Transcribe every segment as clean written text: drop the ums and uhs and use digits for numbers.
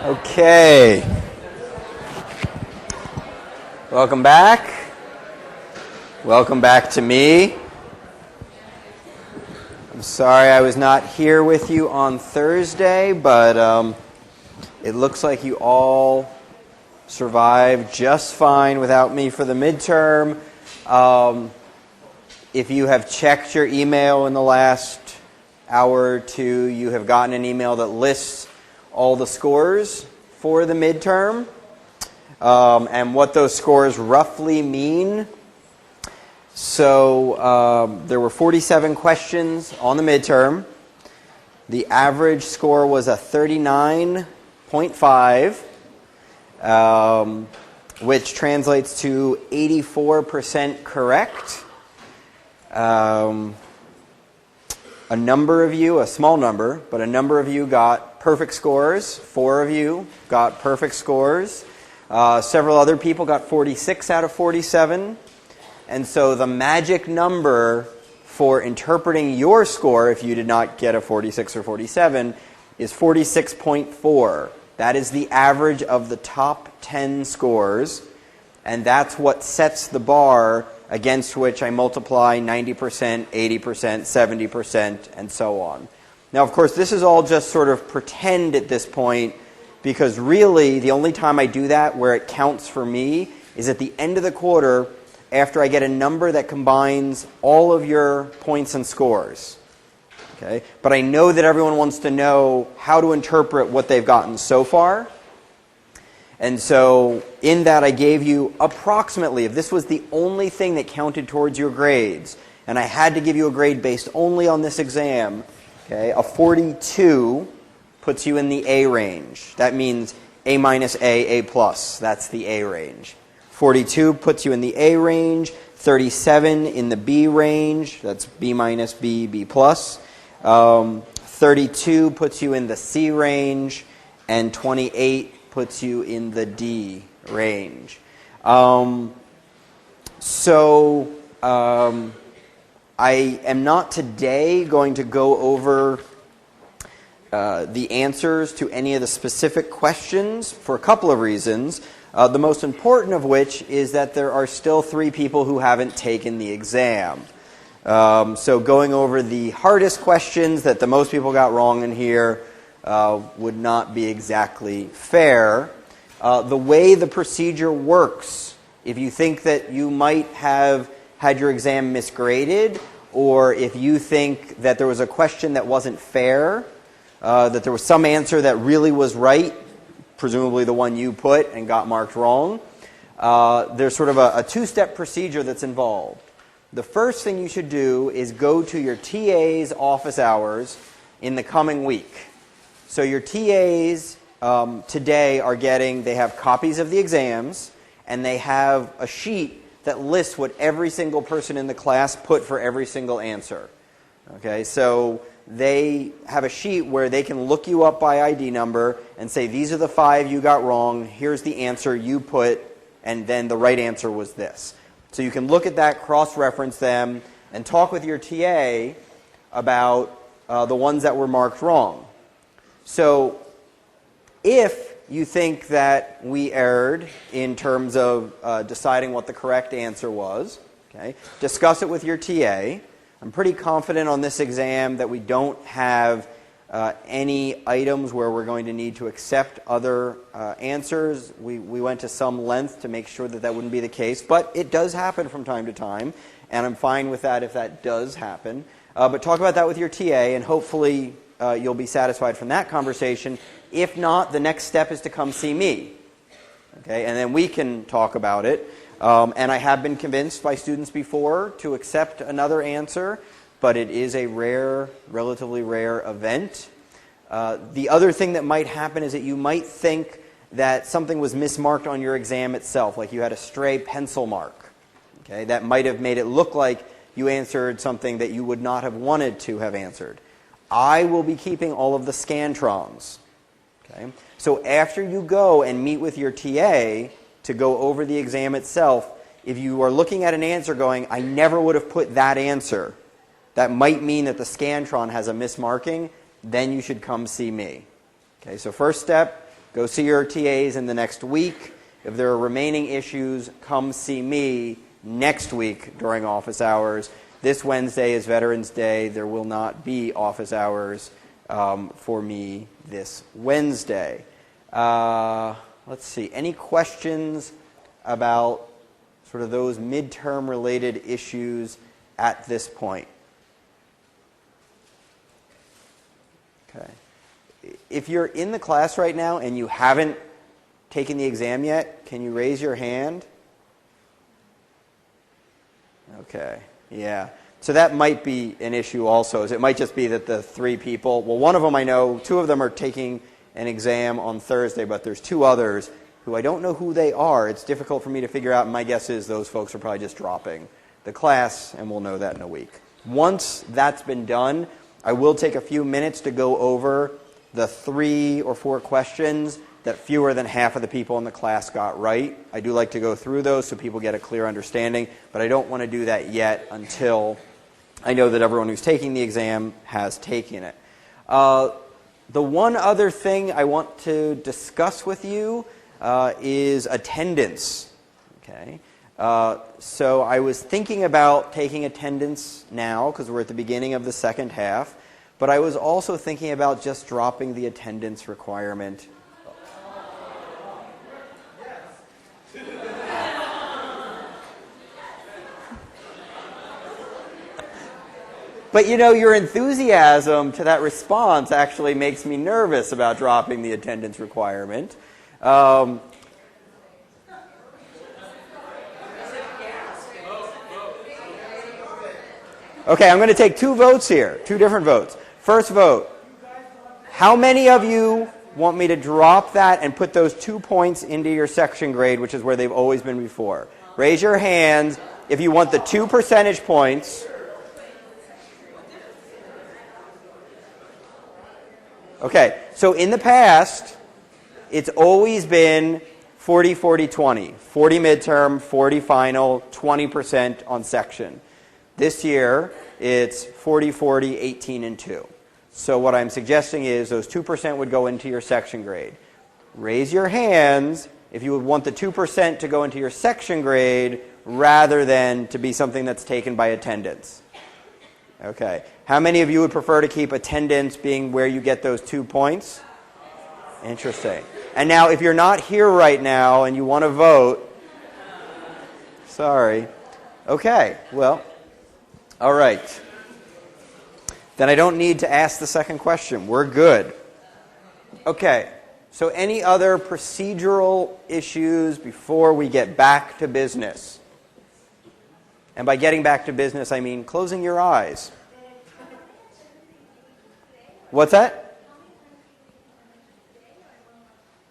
Okay. Welcome back. Welcome back to me. I'm sorry I was not here with you on Thursday, but it looks like you all survived just fine without me for the midterm. If you have checked your email in the last hour or two, you have gotten an email that lists all the scores for the midterm and what those scores roughly mean. So there were 47 questions on the midterm. The average score was a 39.5, which translates to 84% correct. A number of you, a small number, but a number of you got perfect scores. 4 of you got perfect scores. Several other people got 46 out of 47. And so the magic number for interpreting your score, if you did not get a 46 or 47, is 46.4. That is the average of the top 10 scores. And that's what sets the bar against which I multiply 90%, 80%, 70%, and so on. Now, of course, this is all just sort of pretend at this point, because really the only time I do that where it counts for me is at the end of the quarter after I get a number that combines all of your points and scores. Okay? But I know that everyone wants to know how to interpret what they've gotten so far. And so in that I gave you approximately, if this was the only thing that counted towards your grades, and I had to give you a grade based only on this exam, okay, a 42 puts you in the A range. That means A minus A plus. That's the A range. 42 puts you in the A range. 37 in the B range. That's B minus B, B plus. 32 puts you in the C range. And 28 puts you in the D range. I am not today going to go over the answers to any of the specific questions for a couple of reasons. The most important of which is that there are still 3 people who haven't taken the exam. So going over the hardest questions that the most people got wrong in here would not be exactly fair. The way the procedure works, if you think that you might have had your exam misgraded, or if you think that there was a question that wasn't fair, that there was some answer that really was right, presumably the one you put and got marked wrong, there's sort of a 2-step procedure that's involved. The first thing you should do is go to your TA's office hours in the coming week. So your TAs today they have copies of the exams, and they have a sheet that lists what every single person in the class put for every single answer. Okay, so they have a sheet where they can look you up by ID number and say, these are the 5 you got wrong, here's the answer you put, and then the right answer was this. So you can look at that, cross-reference them, and talk with your TA about the ones that were marked wrong. So if you think that we erred in terms of deciding what the correct answer was, okay, discuss it with your TA. I'm pretty confident on this exam that we don't have any items where we're going to need to accept other answers. We went to some length to make sure that that wouldn't be the case, but it does happen from time to time, and I'm fine with that if that does happen. But talk about that with your TA, and hopefully you'll be satisfied from that conversation. If not, the next step is to come see me, okay, and then we can talk about it. And I have been convinced by students before to accept another answer, but it is a relatively rare event. The other thing that might happen is that you might think that something was mismarked on your exam itself, like you had a stray pencil mark. Okay, that might have made it look like you answered something that you would not have wanted to have answered. I will be keeping all of the scantrons. Okay? So after you go and meet with your TA to go over the exam itself, if you are looking at an answer going, I never would have put that answer, that might mean that the scantron has a mismarking, then you should come see me. Okay, so first step, go see your TAs in the next week. If there are remaining issues, come see me next week during office hours. This Wednesday is Veterans Day. There will not be office hours for me this Wednesday. Let's see. Any questions about sort of those midterm related issues at this point? Okay. If you're in the class right now and you haven't taken the exam yet, can you raise your hand? Okay. Yeah. So that might be an issue also. It might just be that the 3 people, well, one of them I know, 2 of them are taking an exam on Thursday, but there's 2 others who I don't know who they are. It's difficult for me to figure out, and my guess is those folks are probably just dropping the class, and we'll know that in a week. Once that's been done, I will take a few minutes to go over the 3 or 4 questions that fewer than half of the people in the class got right. I do like to go through those so people get a clear understanding, but I don't want to do that yet until I know that everyone who's taking the exam has taken it. The one other thing I want to discuss with you is attendance. Okay. So I was thinking about taking attendance now because we're at the beginning of the second half, but I was also thinking about just dropping the attendance requirement. But you know, your enthusiasm to that response actually makes me nervous about dropping the attendance requirement. Okay, I'm going to take 2 votes here, 2 different votes. First vote, how many of you want me to drop that and put those 2 points into your section grade, which is where they've always been before? Raise your hands if you want the 2 percentage points. Okay, so in the past, it's always been 40, 40, 20. 40 midterm, 40 final, 20% on section. This year, it's 40, 40, 18, and 2. So what I'm suggesting is those 2% would go into your section grade. Raise your hands if you would want the 2% to go into your section grade rather than to be something that's taken by attendance. Okay. How many of you would prefer to keep attendance being where you get those 2 points? Interesting. And now, if you're not here right now and you want to vote, sorry. Okay, well, all right. Then I don't need to ask the second question. We're good. Okay, so any other procedural issues before we get back to business? And by getting back to business, I mean closing your eyes. What's that?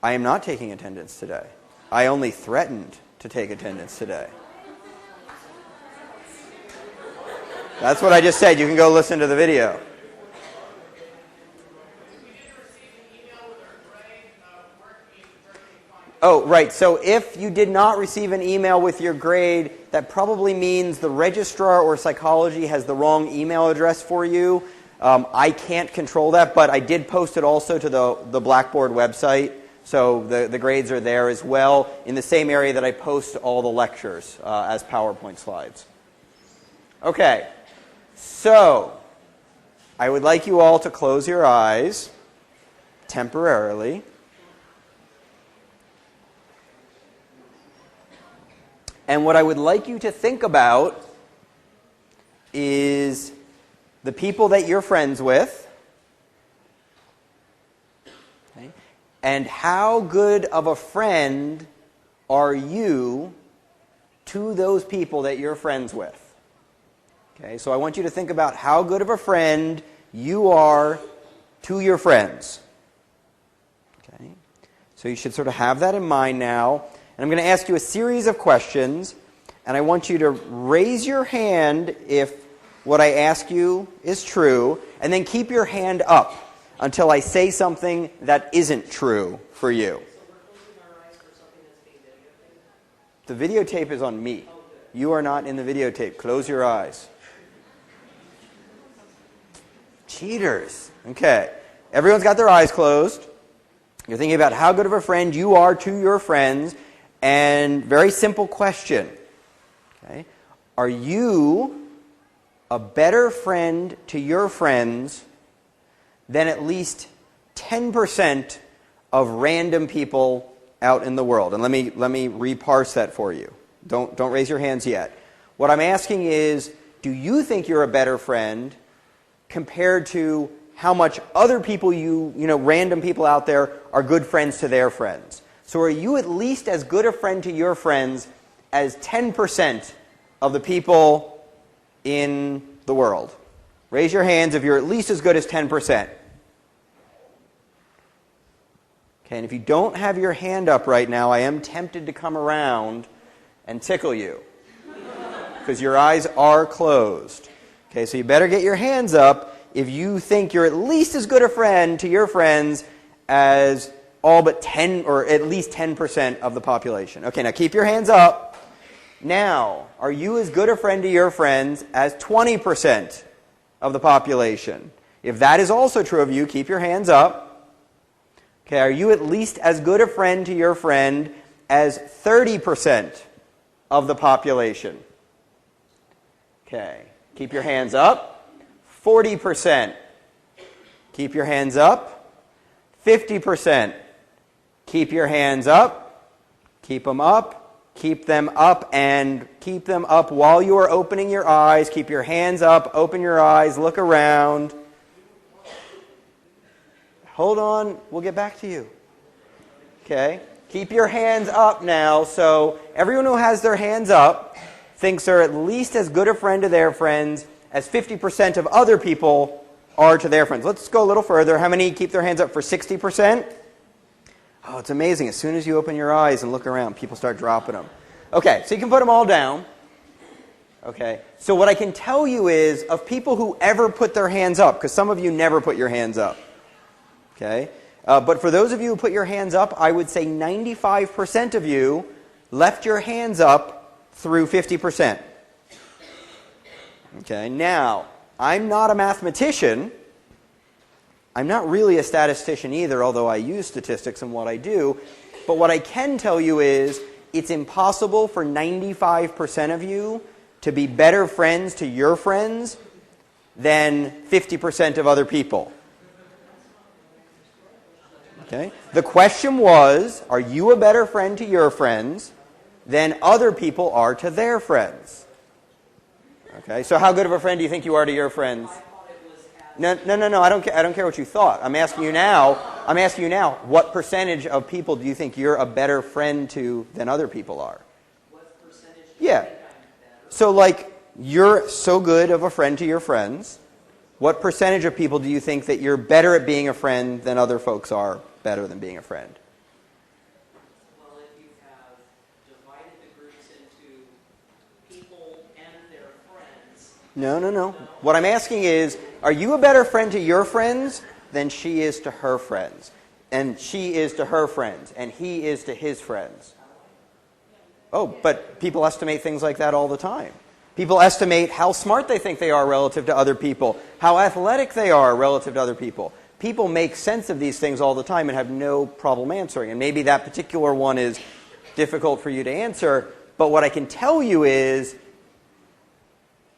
I am not taking attendance today. I only threatened to take attendance today. That's what I just said. You can go listen to the video. Oh, right. So if you did not receive an email with your grade, that probably means the registrar or psychology has the wrong email address for you. I can't control that, but I did post it also to the Blackboard website. So the grades are there as well, in the same area that I post all the lectures as PowerPoint slides. Okay, so I would like you all to close your eyes temporarily. And what I would like you to think about is the people that you're friends with, okay, and how good of a friend are you to those people that you're friends with. Okay, so I want you to think about how good of a friend you are to your friends. Okay, so you should sort of have that in mind now. And I'm going to ask you a series of questions, and I want you to raise your hand if what I ask you is true, and then keep your hand up until I say something that isn't true for you. The videotape is on me. You are not in the videotape. Close your eyes. Cheaters. Okay. Everyone's got their eyes closed. You're thinking about how good of a friend you are to your friends, and very simple question. Okay? Are you a better friend to your friends than at least 10% of random people out in the world? And let me reparse that for you. Don't raise your hands yet. What I'm asking is, do you think you're a better friend compared to how much other people random people out there are good friends to their friends? So are you at least as good a friend to your friends as 10% of the people in the world? Raise your hands if you're at least as good as 10%. Okay, and if you don't have your hand up right now, I am tempted to come around and tickle you, because your eyes are closed. Okay, so you better get your hands up if you think you're at least as good a friend to your friends as all but 10 or at least 10% of the population. Okay, now keep your hands up. Now, are you as good a friend to your friends as 20% of the population? If that is also true of you, keep your hands up. Okay, are you at least as good a friend to your friend as 30% of the population? Okay, keep your hands up. 40%. Keep your hands up. 50%. Keep your hands up. Keep them up. Keep them up, and keep them up while you are opening your eyes. Keep your hands up. Open your eyes. Look around. Hold on. We'll get back to you. Okay? Keep your hands up now. So everyone who has their hands up thinks they're at least as good a friend to their friends as 50% of other people are to their friends. Let's go a little further. How many keep their hands up for 60%? Oh, it's amazing. As soon as you open your eyes and look around, people start dropping them. Okay, so you can put them all down. Okay, so what I can tell you is, of people who ever put their hands up, because some of you never put your hands up. Okay, but for those of you who put your hands up, I would say 95% of you left your hands up through 50%. Okay, now, I'm not a mathematician. I'm not really a statistician either, although I use statistics in what I do. But what I can tell you is, it's impossible for 95% of you to be better friends to your friends than 50% of other people. Okay? The question was, are you a better friend to your friends than other people are to their friends? Okay, so how good of a friend do you think you are to your friends? No, I don't care what you thought. I'm asking you now, what percentage of people do you think you're a better friend to than other people are? What percentage? Yeah. So like, you're so good of a friend to your friends. What percentage of people do you think that you're better at being a friend than other folks are better than being a friend? Well, if you have divided the groups into people and their friends. No. What I'm asking is, are you a better friend to your friends than she is to her friends? And she is to her friends, and he is to his friends. Oh, but people estimate things like that all the time. People estimate how smart they think they are relative to other people, how athletic they are relative to other people. People make sense of these things all the time and have no problem answering. And maybe that particular one is difficult for you to answer, but what I can tell you is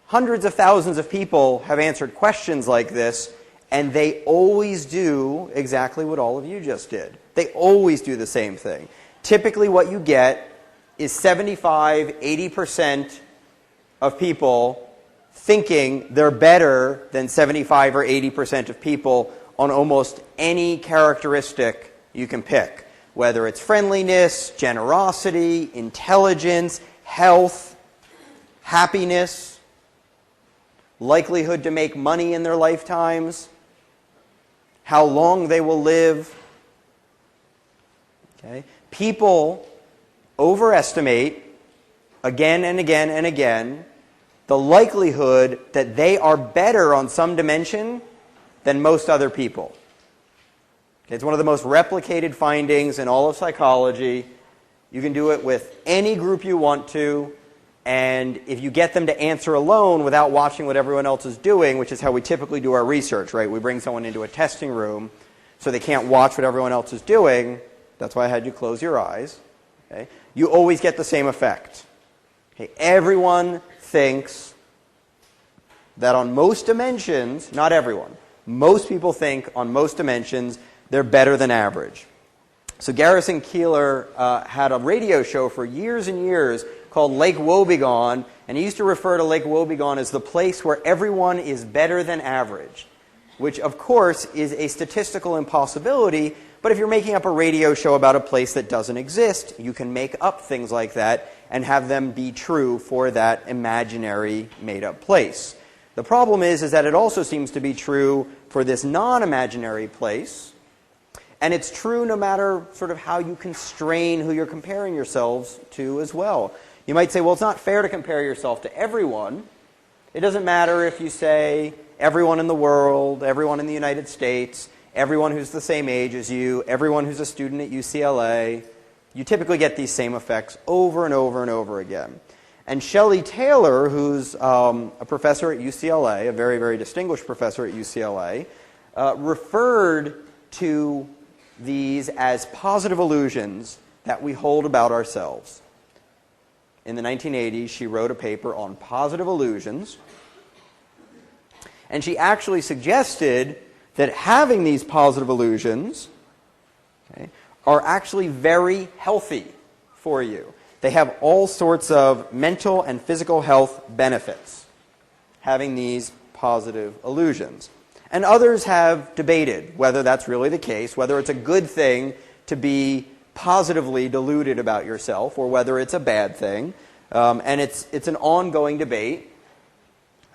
hundreds of thousands of people have answered questions like this, and they always do exactly what all of you just did. They always do the same thing. Typically what you get is 75, 80% of people thinking they're better than 75 or 80% of people on almost any characteristic you can pick, whether it's friendliness, generosity, intelligence, health, happiness, likelihood to make money in their lifetimes, how long they will live. Okay? People overestimate again and again and again the likelihood that they are better on some dimension than most other people. Okay, it's one of the most replicated findings in all of psychology. You can do it with any group you want to, and if you get them to answer alone without watching what everyone else is doing, which is how we typically do our research, right? We bring someone into a testing room. so they can't watch what everyone else is doing. That's why I had you close your eyes. Okay? You always get the same effect. Okay? Everyone thinks that on most dimensions, not everyone, most people think on most dimensions they're better than average. So Garrison Keillor had a radio show for years and years called Lake Wobegon, and he used to refer to Lake Wobegon as the place where everyone is better than average, which of course is a statistical impossibility, but if you're making up a radio show about a place that doesn't exist, you can make up things like that and have them be true for that imaginary made-up place. The problem is that it also seems to be true for this non-imaginary place, and it's true no matter sort of how you constrain who you're comparing yourselves to as well. You might say, well, it's not fair to compare yourself to everyone. It doesn't matter if you say everyone in the world, everyone in the United States, everyone who's the same age as you, everyone who's a student at UCLA. You typically get these same effects over and over and over again. And Shelley Taylor, who's a professor at UCLA, a very, very distinguished professor at UCLA, referred to these as positive illusions that we hold about ourselves. In the 1980s, she wrote a paper on positive illusions, and she actually suggested that having these positive illusions, okay, are actually very healthy for you. They have all sorts of mental and physical health benefits, having these positive illusions. And others have debated whether that's really the case, whether it's a good thing to be positively deluded about yourself, or whether it's a bad thing. And it's an ongoing debate.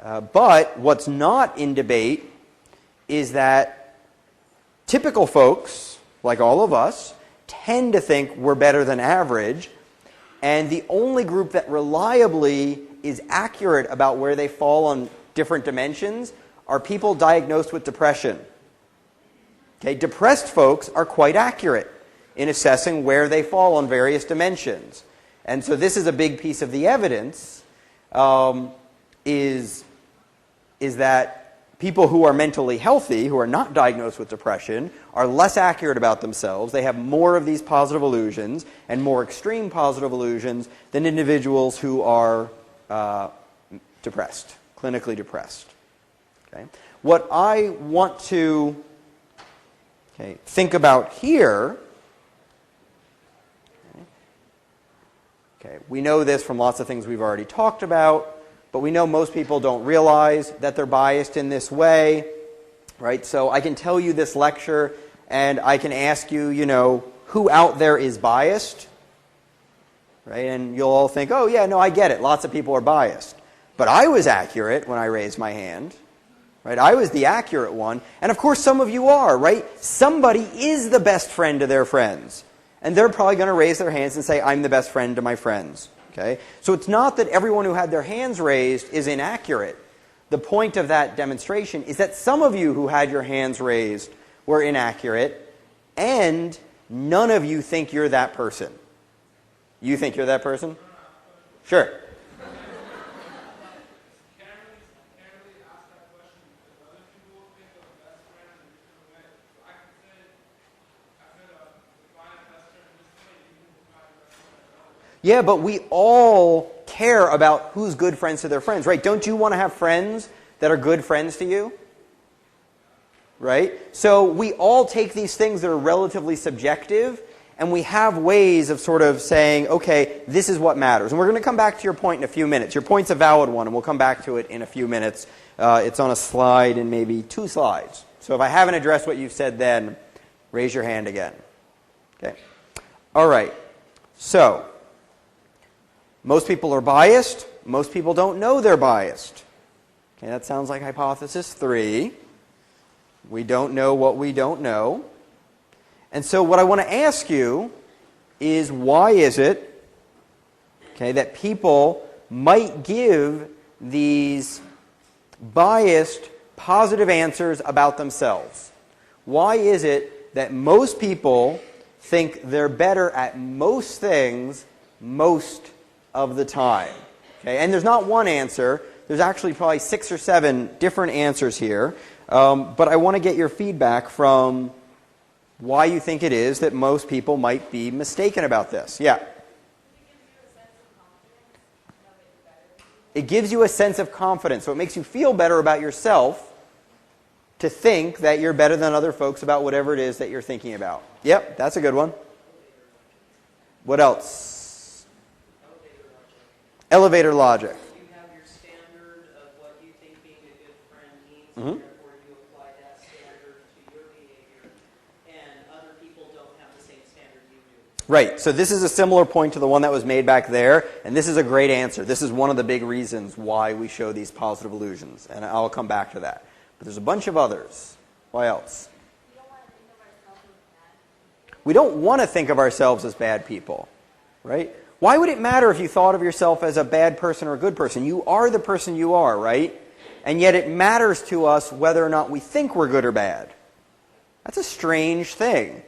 But what's not in debate is that typical folks, like all of us, tend to think we're better than average, and the only group that reliably is accurate about where they fall on different dimensions are people diagnosed with depression. Okay, depressed folks are quite accurate in assessing where they fall on various dimensions. And so this is a big piece of the evidence, is that people who are mentally healthy, who are not diagnosed with depression, are less accurate about themselves. They have more of these positive illusions and more extreme positive illusions than individuals who are depressed, clinically depressed. Okay. What I want to think about here, we know this from lots of things we've already talked about, but we know most people don't realize that they're biased in this way, right? So I can tell you this lecture, and I can ask you, who out there is biased, right? And you'll all think, oh yeah, no, I get it. Lots of people are biased. But I was accurate when I raised my hand. Right? I was the accurate one. And of course some of you are, right? Somebody is the best friend to their friends. And they're probably going to raise their hands and say, I'm the best friend to my friends. Okay? So it's not that everyone who had their hands raised is inaccurate. The point of that demonstration is that some of you who had your hands raised were inaccurate, and none of you think you're that person. You think you're that person? Sure. Yeah, but we all care about who's good friends to their friends, right? Don't you want to have friends that are good friends to you? Right? So we all take these things that are relatively subjective, and we have ways of sort of saying, okay, this is what matters. And we're going to come back to your point in a few minutes. Your point's a valid one, and we'll come back to it in a few minutes. It's on a slide in maybe 2 slides. So if I haven't addressed what you've said then, raise your hand again. Okay. All right. So most people are biased. Most people don't know they're biased. Okay, that sounds like hypothesis 3. We don't know what we don't know. And so what I want to ask you is, why is it, that people might give these biased, positive answers about themselves? Why is it that most people think they're better at most things most of the time? Okay, and there's not one answer. There's actually probably 6 or 7 different answers here. But I want to get your feedback from why you think it is that most people might be mistaken about this. Yeah. It gives you a sense of confidence. So it makes you feel better about yourself to think that you're better than other folks about whatever it is that you're thinking about. Yep, that's a good one. What else? Elevator logic. You have your standard of what you think being a good friend means, Mm-hmm. and therefore you apply that standard to your behavior, and other people don't have the same standard you do. Right, so this is a similar point to the one that was made back there, and this is a great answer. This is one of the big reasons why we show these positive illusions, and I'll come back to that. But there's a bunch of others. Why else? We don't want to think of ourselves as bad people, right? Why would it matter if you thought of yourself as a bad person or a good person? You are the person you are, right? And yet it matters to us whether or not we think we're good or bad. That's a strange thing.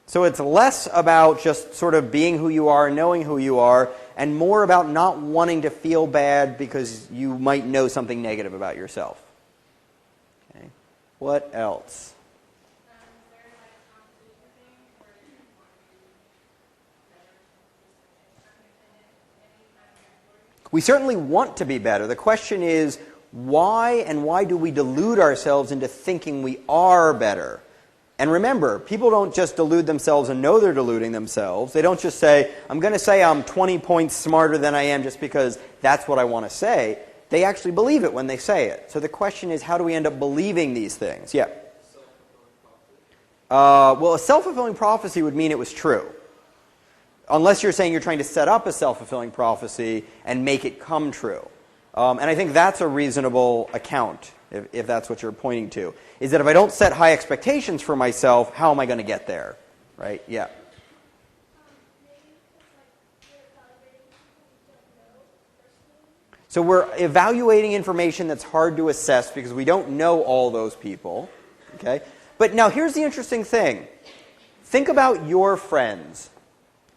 So it's less about just sort of being who you are and knowing who you are, and more about not wanting to feel bad because you might know something negative about yourself. Okay. What else? We certainly want to be better. The question is, why and why do we delude ourselves into thinking we are better? And remember, people don't just delude themselves and know they're deluding themselves. They don't just say, I'm going to say I'm 20 points smarter than I am just because that's what I want to say. They actually believe it when they say it. So the question is, how do we end up believing these things? Yeah. Well, a self-fulfilling prophecy would mean it was true. Unless you're saying you're trying to set up a self-fulfilling prophecy and make it come true. And I think that's a reasonable account, if that's what you're pointing to. Is that if I don't set high expectations for myself, how am I going to get there? Right? Yeah. So we're evaluating information that's hard to assess because we don't know all those people. Okay? But now here's the interesting thing. Think about your friends.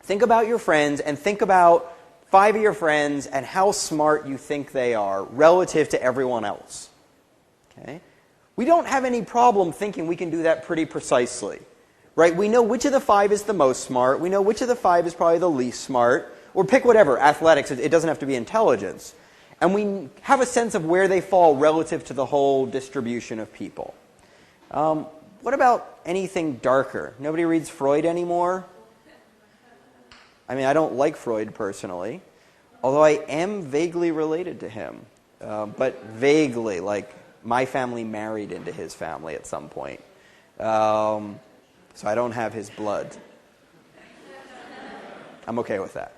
Think about your friends and think about 5 of your friends and how smart you think they are relative to everyone else. Okay? We don't have any problem thinking we can do that pretty precisely. Right? We know which of the 5 is the most smart. We know which of the 5 is probably the least smart. Or pick whatever, athletics, it doesn't have to be intelligence. And we have a sense of where they fall relative to the whole distribution of people. What about anything darker? Nobody reads Freud anymore? I mean, I don't like Freud personally, although I am vaguely related to him. But vaguely, like my family married into his family at some point. So I don't have his blood. I'm okay with that.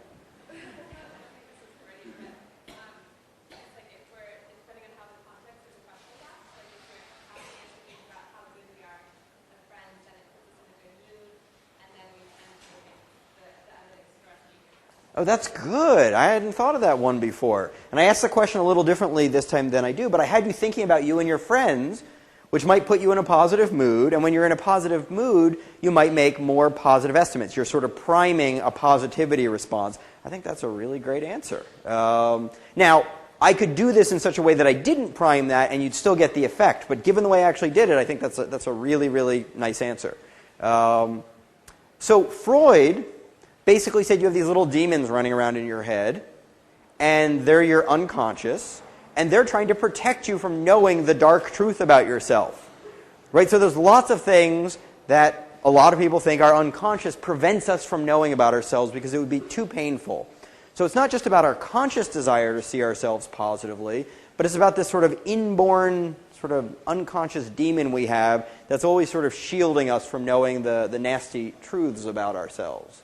Oh, that's good. I hadn't thought of that one before. And I asked the question a little differently this time than I do, but I had you thinking about you and your friends, which might put you in a positive mood. And when you're in a positive mood, you might make more positive estimates. You're sort of priming a positivity response. I think that's a really great answer. Now, I could do this in such a way that I didn't prime that, and you'd still get the effect. But given the way I actually did it, I think that's a really, really nice answer. So Freud basically said you have these little demons running around in your head, and they're your unconscious, and they're trying to protect you from knowing the dark truth about yourself. Right? So there's lots of things that a lot of people think our unconscious prevents us from knowing about ourselves because it would be too painful. So it's not just about our conscious desire to see ourselves positively, but it's about this sort of inborn, sort of unconscious demon we have that's always sort of shielding us from knowing the nasty truths about ourselves.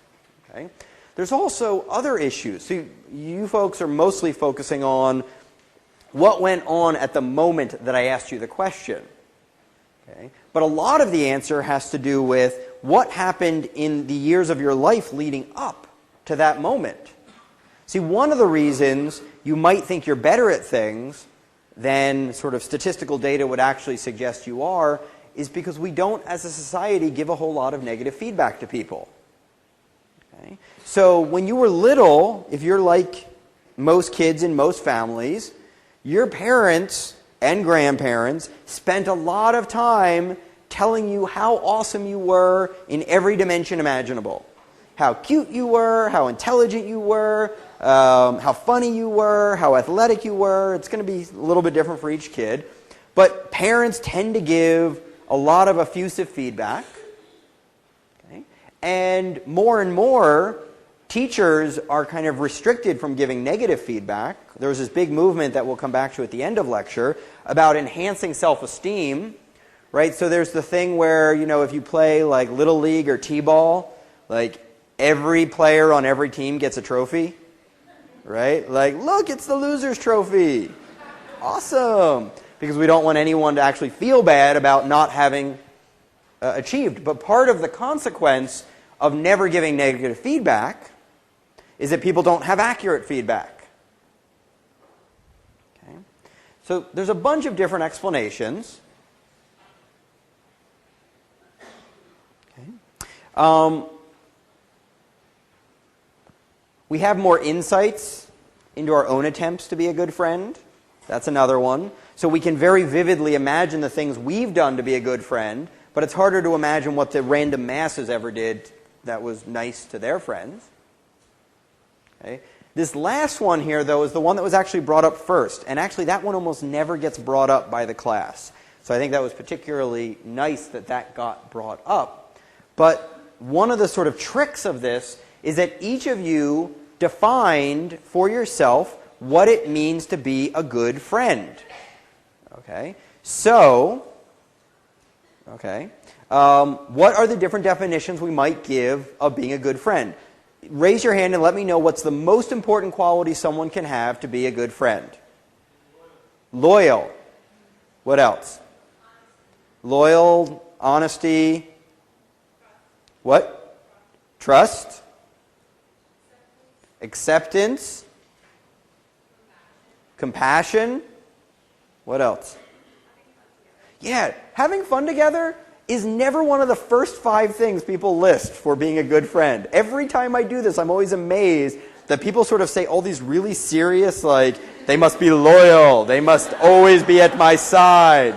Okay? There's also other issues. So you folks are mostly focusing on what went on at the moment that I asked you the question. Okay? But a lot of the answer has to do with what happened in the years of your life leading up to that moment. See, one of the reasons you might think you're better at things than sort of statistical data would actually suggest you are is because we don't, as a society, give a whole lot of negative feedback to people. Okay? So when you were little, if you're like most kids in most families, your parents and grandparents spent a lot of time telling you how awesome you were in every dimension imaginable. How cute you were, how intelligent you were, how funny you were, how athletic you were. It's going to be a little bit different for each kid. But parents tend to give a lot of effusive feedback. Okay? And more, teachers are kind of restricted from giving negative feedback. There's this big movement that we'll come back to at the end of lecture about enhancing self-esteem. Right? So there's the thing where, if you play like Little League or T-ball, like every player on every team gets a trophy. Right? Like, look, it's the loser's trophy. Awesome. Because we don't want anyone to actually feel bad about not having achieved. But part of the consequence of never giving negative feedback is that people don't have accurate feedback. Okay? So there's a bunch of different explanations. Okay. We have more insights into our own attempts to be a good friend. That's another one. So we can very vividly imagine the things we've done to be a good friend, but it's harder to imagine what the random masses ever did that was nice to their friends. Okay. This last one here, though, is the one that was actually brought up first. And actually, that one almost never gets brought up by the class. So I think that was particularly nice that that got brought up. But one of the sort of tricks of this is that each of you defined for yourself what it means to be a good friend. Okay? So, what are the different definitions we might give of being a good friend? Raise your hand and let me know what's the most important quality someone can have to be a good friend. Loyal. What else? Loyal, honesty. What? Trust. Acceptance. Compassion. What else? Yeah, having fun together is never one of the first 5 things people list for being a good friend. Every time I do this, I'm always amazed that people sort of say all these really serious, like, they must be loyal, they must always be at my side.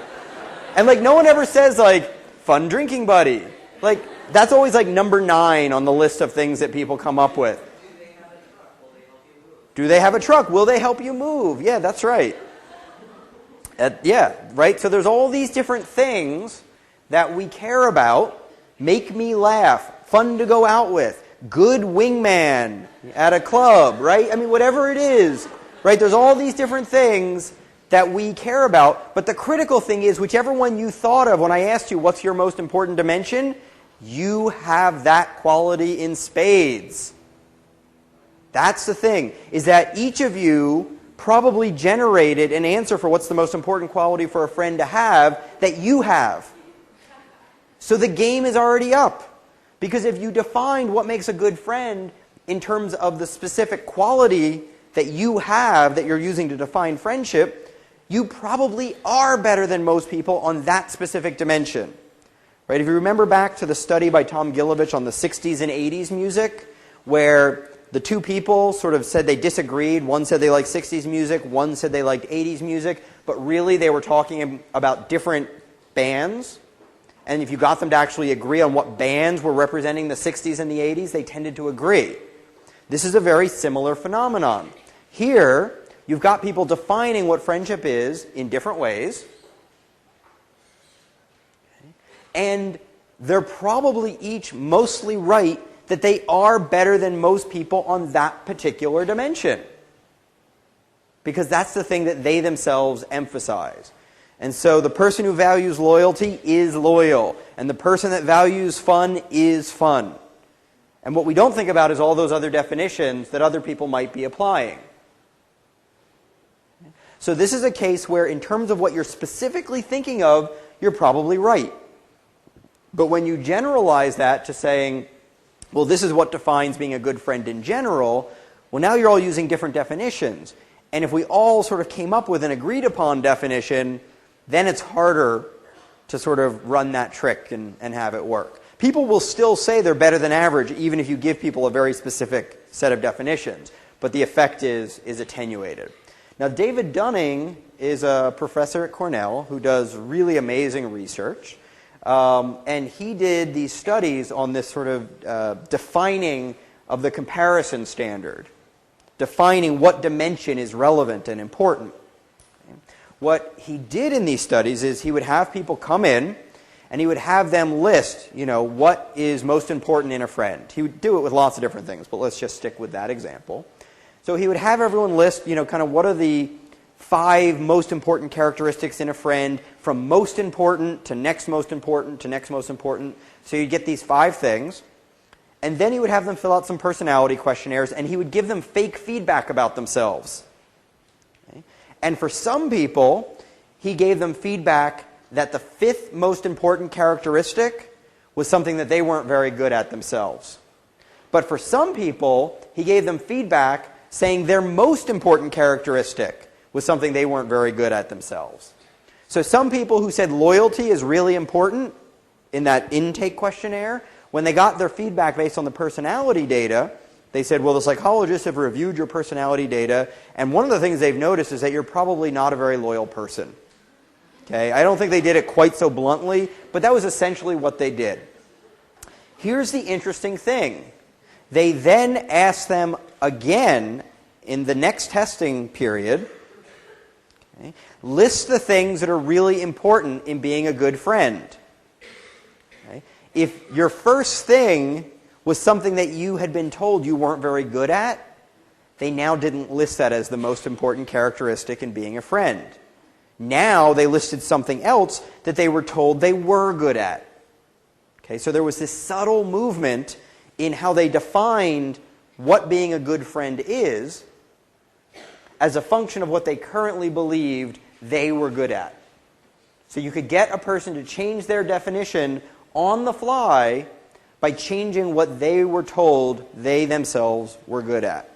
And like, no one ever says, like, fun drinking buddy. Like, that's always like number 9 on the list of things that people come up with. Do they have a truck? Will they help you move? Yeah, that's right. Right? So there's all these different things that we care about. Make me laugh. Fun to go out with. Good wingman at a club, right? I mean, whatever it is, right? There's all these different things that we care about. But the critical thing is, whichever one you thought of when I asked you what's your most important dimension, you have that quality in spades. That's the thing, is that each of you probably generated an answer for what's the most important quality for a friend to have that you have. So the game is already up. Because if you defined what makes a good friend in terms of the specific quality that you have that you're using to define friendship, you probably are better than most people on that specific dimension. Right? If you remember back to the study by Tom Gilovich on the 60s and 80s music, where the 2 people sort of said they disagreed. One said they liked 60s music, one said they liked 80s music, but really they were talking about different bands. And if you got them to actually agree on what bands were representing the 60s and the 80s, they tended to agree. This is a very similar phenomenon. Here, you've got people defining what friendship is in different ways. And they're probably each mostly right that they are better than most people on that particular dimension. Because that's the thing that they themselves emphasize. And so the person who values loyalty is loyal. And the person that values fun is fun. And what we don't think about is all those other definitions that other people might be applying. So this is a case where in terms of what you're specifically thinking of, you're probably right. But when you generalize that to saying, well, this is what defines being a good friend in general, well, now you're all using different definitions. And if we all sort of came up with an agreed upon definition, then it's harder to sort of run that trick and have it work. People will still say they're better than average, even if you give people a very specific set of definitions. But the effect is attenuated. Now, David Dunning is a professor at Cornell who does really amazing research. And he did these studies on this sort of defining of the comparison standard, defining what dimension is relevant and important. What he did in these studies is he would have people come in and he would have them list, what is most important in a friend. He would do it with lots of different things, but let's just stick with that example. So he would have everyone list, kind of what are the 5 most important characteristics in a friend, from most important to next most important to next most important. So you'd get these 5 things. And then he would have them fill out some personality questionnaires, and he would give them fake feedback about themselves. Okay? And for some people, he gave them feedback that the 5th most important characteristic was something that they weren't very good at themselves. But for some people, he gave them feedback saying their most important characteristic was something they weren't very good at themselves. So some people who said loyalty is really important in that intake questionnaire, when they got their feedback based on the personality data, they said, well, the psychologists have reviewed your personality data, and one of the things they've noticed is that you're probably not a very loyal person. Okay? I don't think they did it quite so bluntly, but that was essentially what they did. Here's the interesting thing. They then asked them again in the next testing period, list the things that are really important in being a good friend. Okay? If your first thing was something that you had been told you weren't very good at, they now didn't list that as the most important characteristic in being a friend. Now they listed something else that they were told they were good at. Okay, so there was this subtle movement in how they defined what being a good friend is as a function of what they currently believed they were good at. So you could get a person to change their definition on the fly by changing what they were told they themselves were good at.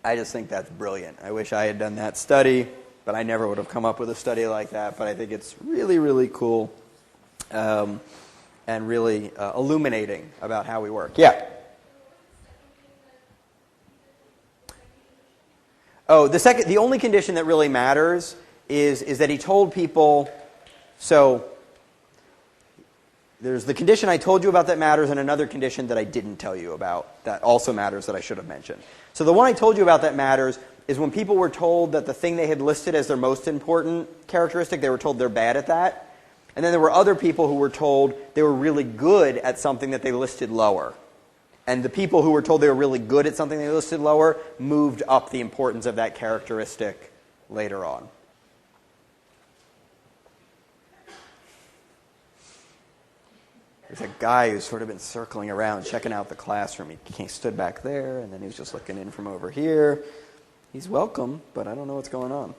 I just think that's brilliant. I wish I had done that study, but I never would have come up with a study like that. But I think it's really, really cool and really illuminating about how we work. Yeah? Oh, the only condition that really matters is that he told people, so there's the condition I told you about that matters and another condition that I didn't tell you about that also matters that I should have mentioned. So the one I told you about that matters is when people were told that the thing they had listed as their most important characteristic, they were told they're bad at that. And then there were other people who were told they were really good at something that they listed lower. And the people who were told they were really good at something they listed lower moved up the importance of that characteristic later on. There's a guy who's sort of been circling around, checking out the classroom. He stood back there, and then he was just looking in from over here. He's welcome, but I don't know what's going on.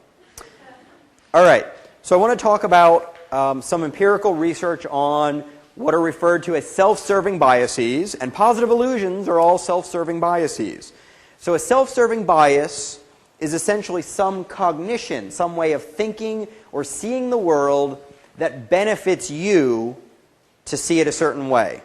All right, so I want to talk about some empirical research on what are referred to as self-serving biases, and positive illusions are all self-serving biases. So a self-serving bias is essentially some cognition, some way of thinking or seeing the world that benefits you to see it a certain way.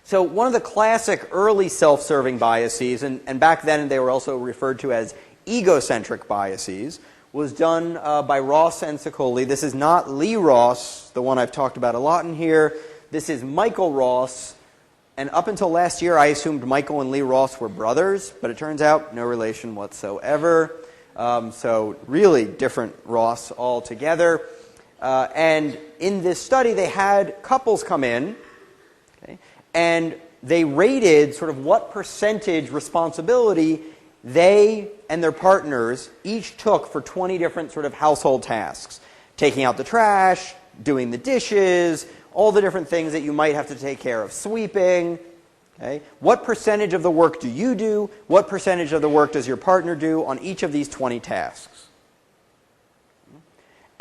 So one of the classic early self-serving biases, and back then they were also referred to as egocentric biases, was done by Ross and Sicoli. This is not Lee Ross, the one I've talked about a lot in here. This is Michael Ross. And up until last year, I assumed Michael and Lee Ross were brothers, but it turns out no relation whatsoever. So really different Ross altogether. And in this study, they had couples come in, okay, and they rated sort of what percentage responsibility they and their partners each took for 20 different sort of household tasks. Taking out the trash, doing the dishes, all the different things that you might have to take care of, sweeping. Okay? What percentage of the work do you do? What percentage of the work does your partner do on each of these 20 tasks?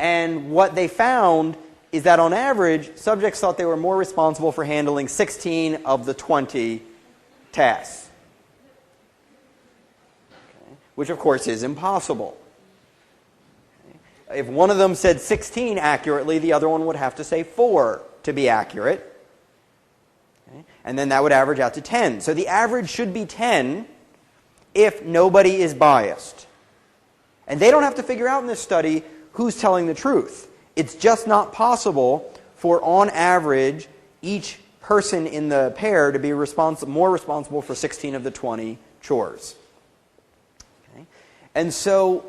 And what they found is that on average, subjects thought they were more responsible for handling 16 of the 20 tasks. Okay. Which of course is impossible. Okay. If one of them said 16 accurately, the other one would have to say 4 to be accurate. Okay. And then that would average out to 10. So the average should be 10 if nobody is biased. And they don't have to figure out in this study who's telling the truth. It's just not possible for, on average, each person in the pair to be more responsible for 16 of the 20 chores. Okay? And so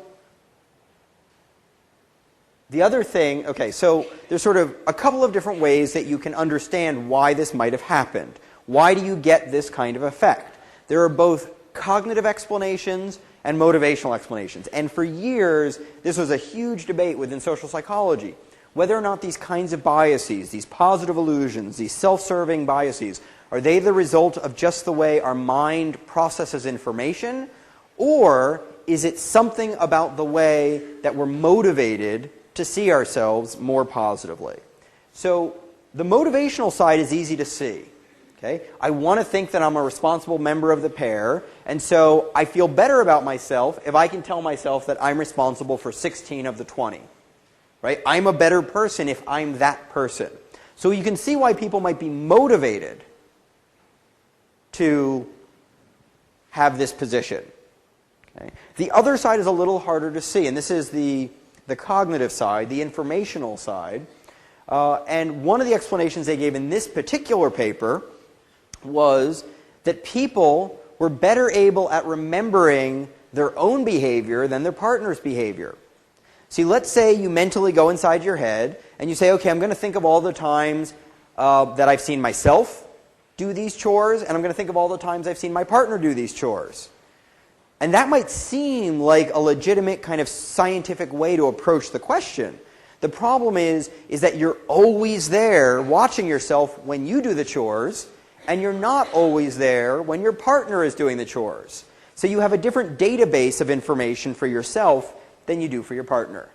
the other thing, so there's sort of a couple of different ways that you can understand why this might have happened. Why do you get this kind of effect? There are both cognitive explanations and motivational explanations. And for years, this was a huge debate within social psychology. Whether or not these kinds of biases, these positive illusions, these self-serving biases, are they the result of just the way our mind processes information? Or is it something about the way that we're motivated to see ourselves more positively? So the motivational side is easy to see. Okay? I want to think that I'm a responsible member of the pair, and so I feel better about myself if I can tell myself that I'm responsible for 16 of the 20. Right? I'm a better person if I'm that person. So you can see why people might be motivated to have this position. Okay? The other side is a little harder to see, and this is the cognitive side, the informational side. And one of the explanations they gave in this particular paper was that people were better able at remembering their own behavior than their partner's behavior. See, let's say you mentally go inside your head and you say, okay, I'm going to think of all the times that I've seen myself do these chores, and I'm going to think of all the times I've seen my partner do these chores. And that might seem like a legitimate kind of scientific way to approach the question. The problem is that you're always there watching yourself when you do the chores, and you're not always there when your partner is doing the chores. So you have a different database of information for yourself than you do for your partner.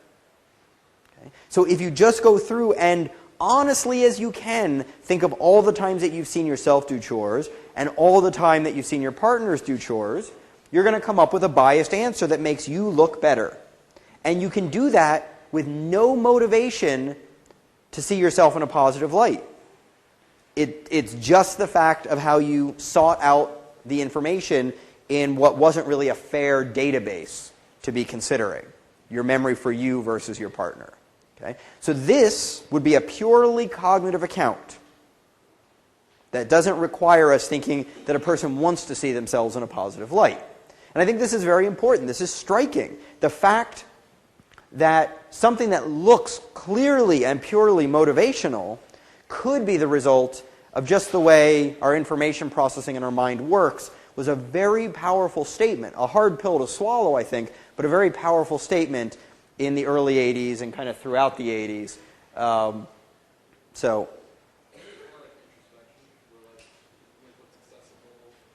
Okay? So if you just go through and honestly as you can think of all the times that you've seen yourself do chores and all the time that you've seen your partners do chores, you're going to come up with a biased answer that makes you look better. And you can do that with no motivation to see yourself in a positive light. It's just the fact of how you sought out the information in what wasn't really a fair database to be considering. Your memory for you versus your partner. Okay? So this would be a purely cognitive account that doesn't require us thinking that a person wants to see themselves in a positive light. And I think this is very important. This is striking. The fact that something that looks clearly and purely motivational could be the result of just the way our information processing in our mind works was a very powerful statement. A hard pill to swallow, I think, but a very powerful statement in the early 80s and kind of throughout the 80s.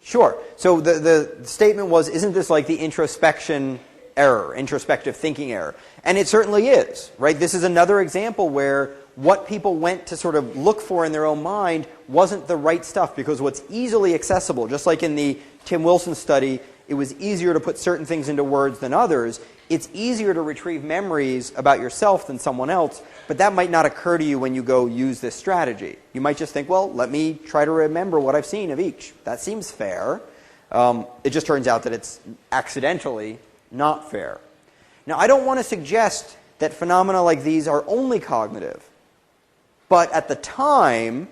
Sure. So the statement was, isn't this like the introspection error, introspective thinking error? And it certainly is, right? This is another example where what people went to sort of look for in their own mind wasn't the right stuff, because what's easily accessible, just like in the Tim Wilson study, it was easier to put certain things into words than others. It's easier to retrieve memories about yourself than someone else, but that might not occur to you when you go use this strategy. You might just think, well, let me try to remember what I've seen of each. That seems fair. It just turns out that it's accidentally not fair. Now, I don't want to suggest that phenomena like these are only cognitive. But at the time,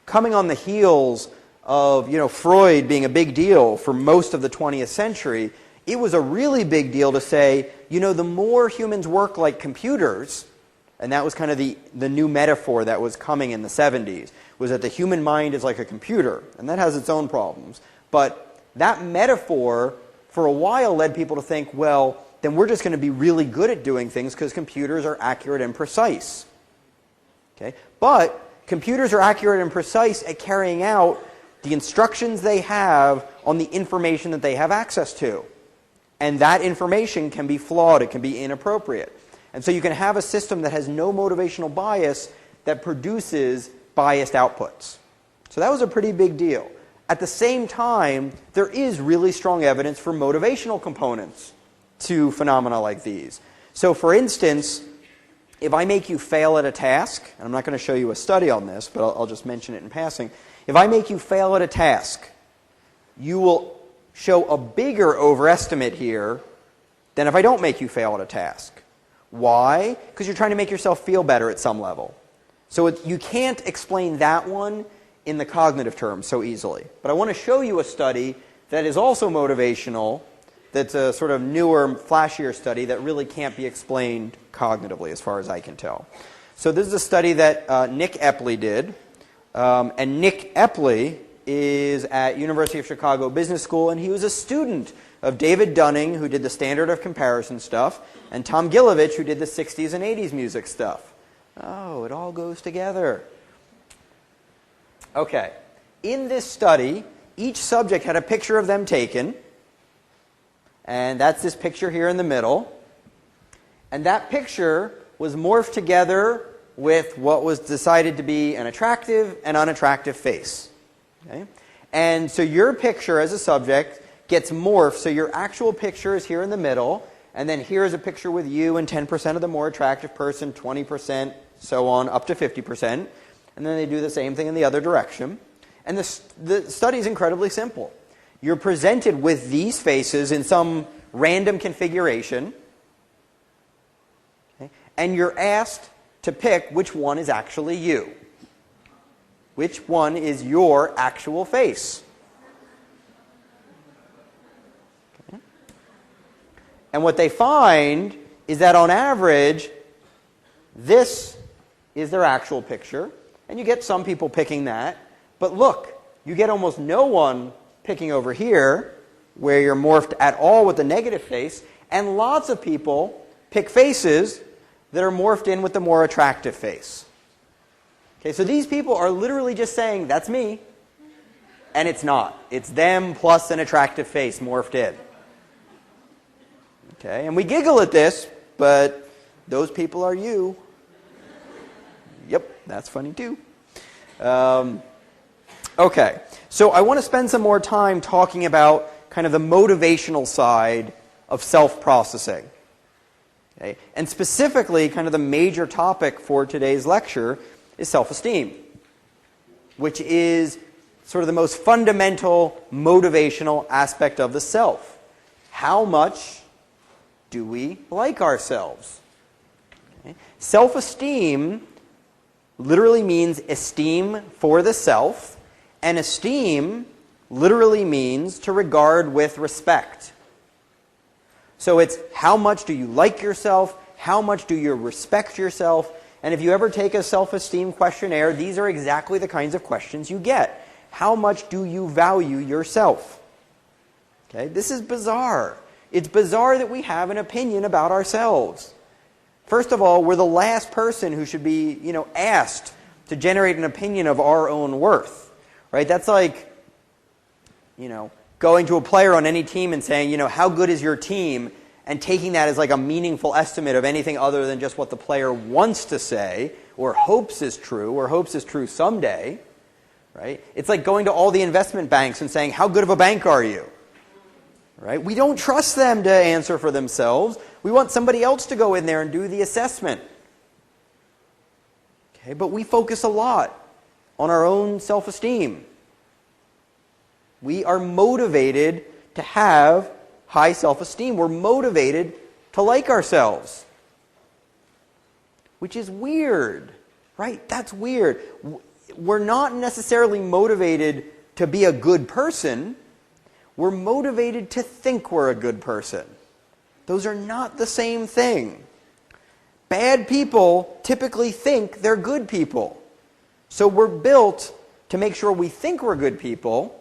coming on the heels of Freud being a big deal for most of the 20th century, it was a really big deal to say, the more humans work like computers, and that was kind of the new metaphor that was coming in the 70s, was that the human mind is like a computer, and that has its own problems. But that metaphor, for a while, led people to think, well, then we're just going to be really good at doing things because computers are accurate and precise. Okay? But computers are accurate and precise at carrying out the instructions they have on the information that they have access to. And that information can be flawed, it can be inappropriate. And so you can have a system that has no motivational bias that produces biased outputs. So that was a pretty big deal. At the same time, there is really strong evidence for motivational components to phenomena like these. So for instance, if I make you fail at a task, and I'm not going to show you a study on this, but I'll just mention it in passing. If I make you fail at a task, you will show a bigger overestimate here than if I don't make you fail at a task. Why? Because you're trying to make yourself feel better at some level. So you can't explain that one in the cognitive terms so easily. But I want to show you a study that is also motivational, that's a sort of newer, flashier study that really can't be explained cognitively as far as I can tell. So this is a study that Nick Epley did. And Nick Epley is at University of Chicago Business School, and he was a student of David Dunning, who did the standard of comparison stuff, and Tom Gilovich, who did the 60s and 80s music stuff. Oh, it all goes together. Okay. In this study, each subject had a picture of them taken, and that's this picture here in the middle. And that picture was morphed together with what was decided to be an attractive and unattractive face. Okay? And so your picture as a subject gets morphed, so your actual picture is here in the middle, and then here's a picture with you and 10% of the more attractive person, 20%, so on, up to 50%. And then they do the same thing in the other direction. And the study is incredibly simple. You're presented with these faces in some random configuration, okay? And you're asked to pick which one is actually you. Which one is your actual face? Okay. And what they find is that on average, this is their actual picture. And you get some people picking that. But look, you get almost no one picking over here, where you're morphed at all with the negative face. And lots of people pick faces that are morphed in with the more attractive face. Okay, so these people are literally just saying, that's me. And it's not. It's them plus an attractive face morphed in. Okay, and we giggle at this, but those people are you. Yep, that's funny too. Okay, so I want to spend some more time talking about kind of the motivational side of self-processing. Okay? And specifically, kind of the major topic for today's lecture is self-esteem, which is sort of the most fundamental motivational aspect of the self. How much do we like ourselves? Okay? Self-esteem literally means esteem for the self, and esteem literally means to regard with respect. So it's how much do you like yourself, how much do you respect yourself, and if you ever take a self-esteem questionnaire, these are exactly the kinds of questions you get. How much do you value yourself? Okay, this is bizarre. It's bizarre that we have an opinion about ourselves. First of all, we're the last person who should be, asked to generate an opinion of our own worth. Right? That's like, going to a player on any team and saying, how good is your team? And taking that as like a meaningful estimate of anything other than just what the player wants to say or hopes is true someday. Right? It's like going to all the investment banks and saying, how good of a bank are you? Right? We don't trust them to answer for themselves. We want somebody else to go in there and do the assessment. Okay, but we focus a lot on our own self-esteem. We are motivated to have high self-esteem. We're motivated to like ourselves. Which is weird, right? That's weird. We're not necessarily motivated to be a good person. We're motivated to think we're a good person. Those are not the same thing. Bad people typically think they're good people. So we're built to make sure we think we're good people.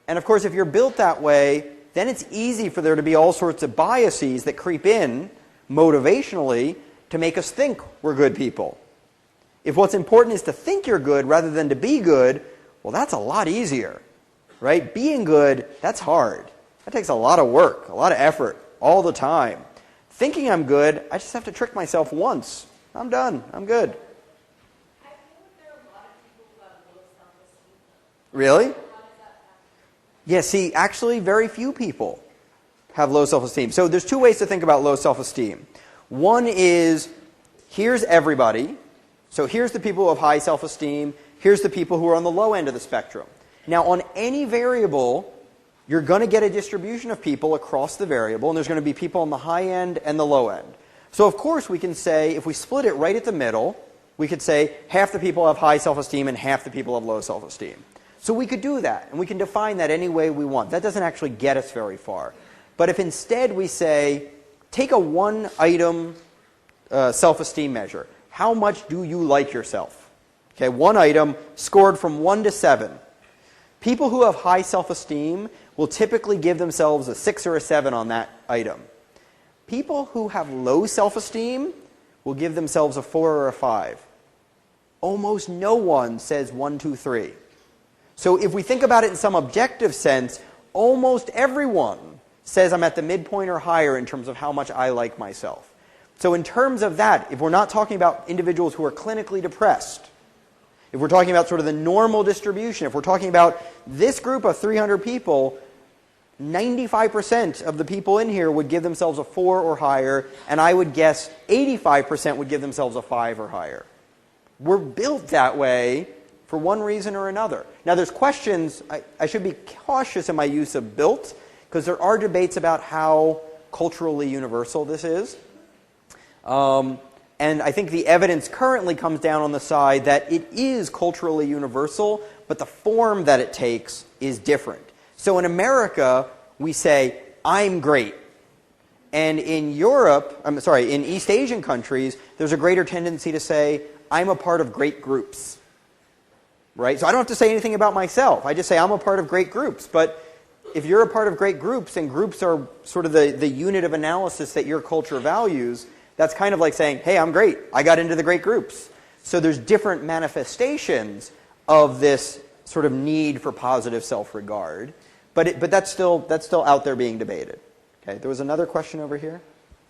And of course, if you're built that way, then it's easy for there to be all sorts of biases that creep in motivationally to make us think we're good people. If what's important is to think you're good rather than to be good, well, that's a lot easier, right? Being good, that's hard. That takes a lot of work, a lot of effort, all the time. Thinking I'm good, I just have to trick myself once. I'm done. I'm good. Really? Yeah, see, actually very few people have low self-esteem. So there's two ways to think about low self-esteem. One is, here's everybody. So here's the people who have high self-esteem. Here's the people who are on the low end of the spectrum. Now, on any variable, you're going to get a distribution of people across the variable, and there's going to be people on the high end and the low end. So of course we can say, if we split it right at the middle, we could say half the people have high self-esteem and half the people have low self-esteem. So we could do that, and we can define that any way we want. That doesn't actually get us very far. But if instead we say, take a one-item self-esteem measure. How much do you like yourself? Okay, one item scored from 1 to 7. People who have high self-esteem will typically give themselves a 6 or a 7 on that item. People who have low self-esteem will give themselves a 4 or a 5. Almost no one says 1, 2, 3. So if we think about it in some objective sense, almost everyone says I'm at the midpoint or higher in terms of how much I like myself. So in terms of that, if we're not talking about individuals who are clinically depressed, if we're talking about sort of the normal distribution, if we're talking about this group of 300 people, 95% of the people in here would give themselves a 4 or higher, and I would guess 85% would give themselves a 5 or higher. We're built that way for one reason or another. Now there's questions, I should be cautious in my use of built, because there are debates about how culturally universal this is. And I think the evidence currently comes down on the side that it is culturally universal, but the form that it takes is different. So in America, we say, I'm great. And in in East Asian countries, there's a greater tendency to say, I'm a part of great groups. Right? So I don't have to say anything about myself. I just say I'm a part of great groups. But if you're a part of great groups, and groups are sort of the unit of analysis that your culture values, that's kind of like saying, hey, I'm great. I got into the great groups. So there's different manifestations of this sort of need for positive self-regard. But that's still out there being debated. Okay, there was another question over here?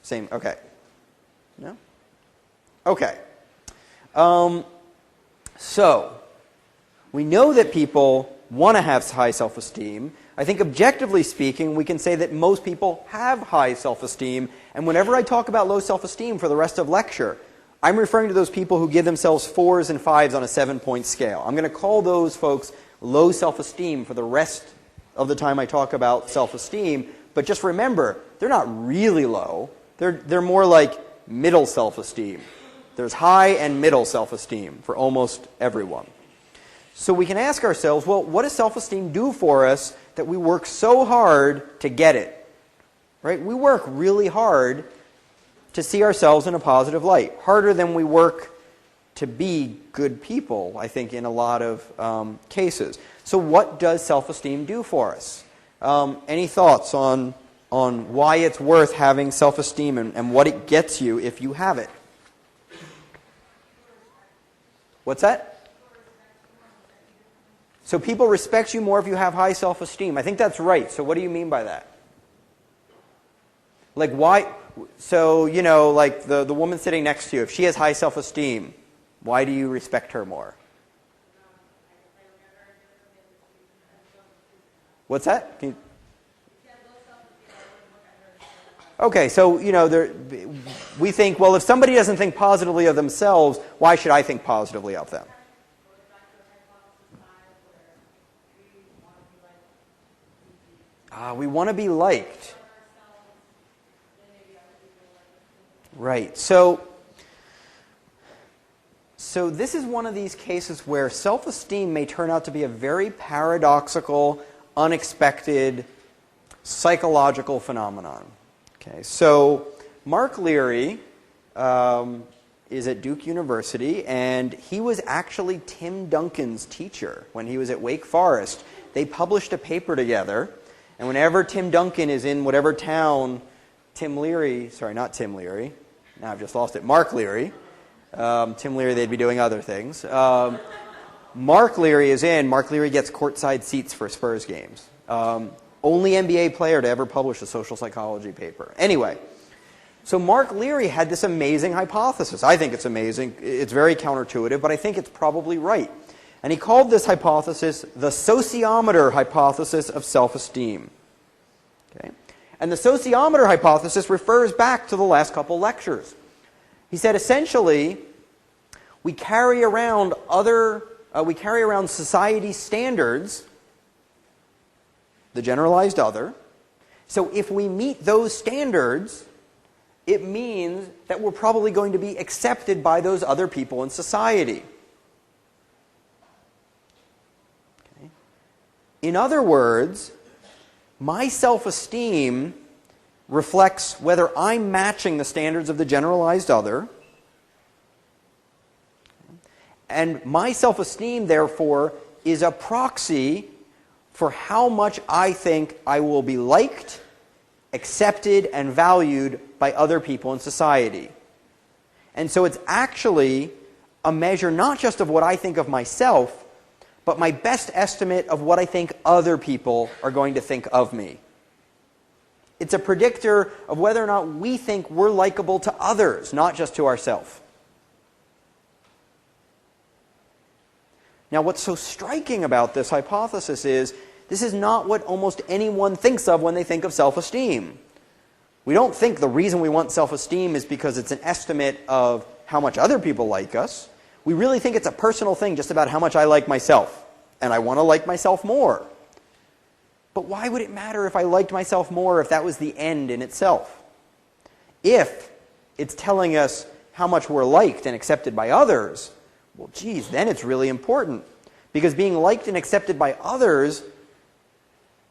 Same, okay. No? Okay. So, we know that people want to have high self-esteem. I think objectively speaking, we can say that most people have high self-esteem. And whenever I talk about low self-esteem for the rest of lecture, I'm referring to those people who give themselves 4s and 5s on a 7-point scale. I'm going to call those folks low self-esteem for the rest of the time I talk about self-esteem. But just remember, they're not really low. They're more like middle self-esteem. There's high and middle self-esteem for almost everyone. So we can ask ourselves, well, what does self-esteem do for us that we work so hard to get it? Right? We work really hard to see ourselves in a positive light. Harder than we work to be good people, I think, in a lot of cases. So what does self-esteem do for us? Any thoughts on why it's worth having self-esteem and what it gets you if you have it? What's that? So people respect you more if you have high self-esteem. I think that's right. So what do you mean by that? Like why? So, like the woman sitting next to you, if she has high self-esteem, why do you respect her more? What's that? Okay, so, we think, well, if somebody doesn't think positively of themselves, why should I think positively of them? We want to be liked. Right. So this is one of these cases where self-esteem may turn out to be a very paradoxical, unexpected, psychological phenomenon. Okay. So Mark Leary is at Duke University, and he was actually Tim Duncan's teacher when he was at Wake Forest. They published a paper together. And whenever Tim Duncan is in whatever town Mark Leary, Tim Leary, they'd be doing other things. Mark Leary is in, Mark Leary gets courtside seats for Spurs games. Only NBA player to ever publish a social psychology paper. Anyway, so Mark Leary had this amazing hypothesis. I think it's amazing. It's very counterintuitive, but I think it's probably right. And he called this hypothesis the sociometer hypothesis of self-esteem. Okay? And the sociometer hypothesis refers back to the last couple lectures. He said essentially, we carry around society standards, the generalized other. So if we meet those standards, it means that we're probably going to be accepted by those other people in society. Okay. In other words, my self-esteem reflects whether I'm matching the standards of the generalized other. And my self-esteem, therefore, is a proxy for how much I think I will be liked, accepted, and valued by other people in society. And so it's actually a measure not just of what I think of myself, but my best estimate of what I think other people are going to think of me. It's a predictor of whether or not we think we're likable to others, not just to ourselves. Now, what's so striking about this hypothesis is this is not what almost anyone thinks of when they think of self-esteem. We don't think the reason we want self-esteem is because it's an estimate of how much other people like us. We really think it's a personal thing just about how much I like myself. And I want to like myself more. But why would it matter if I liked myself more if that was the end in itself? If it's telling us how much we're liked and accepted by others, well, geez, then it's really important. Because being liked and accepted by others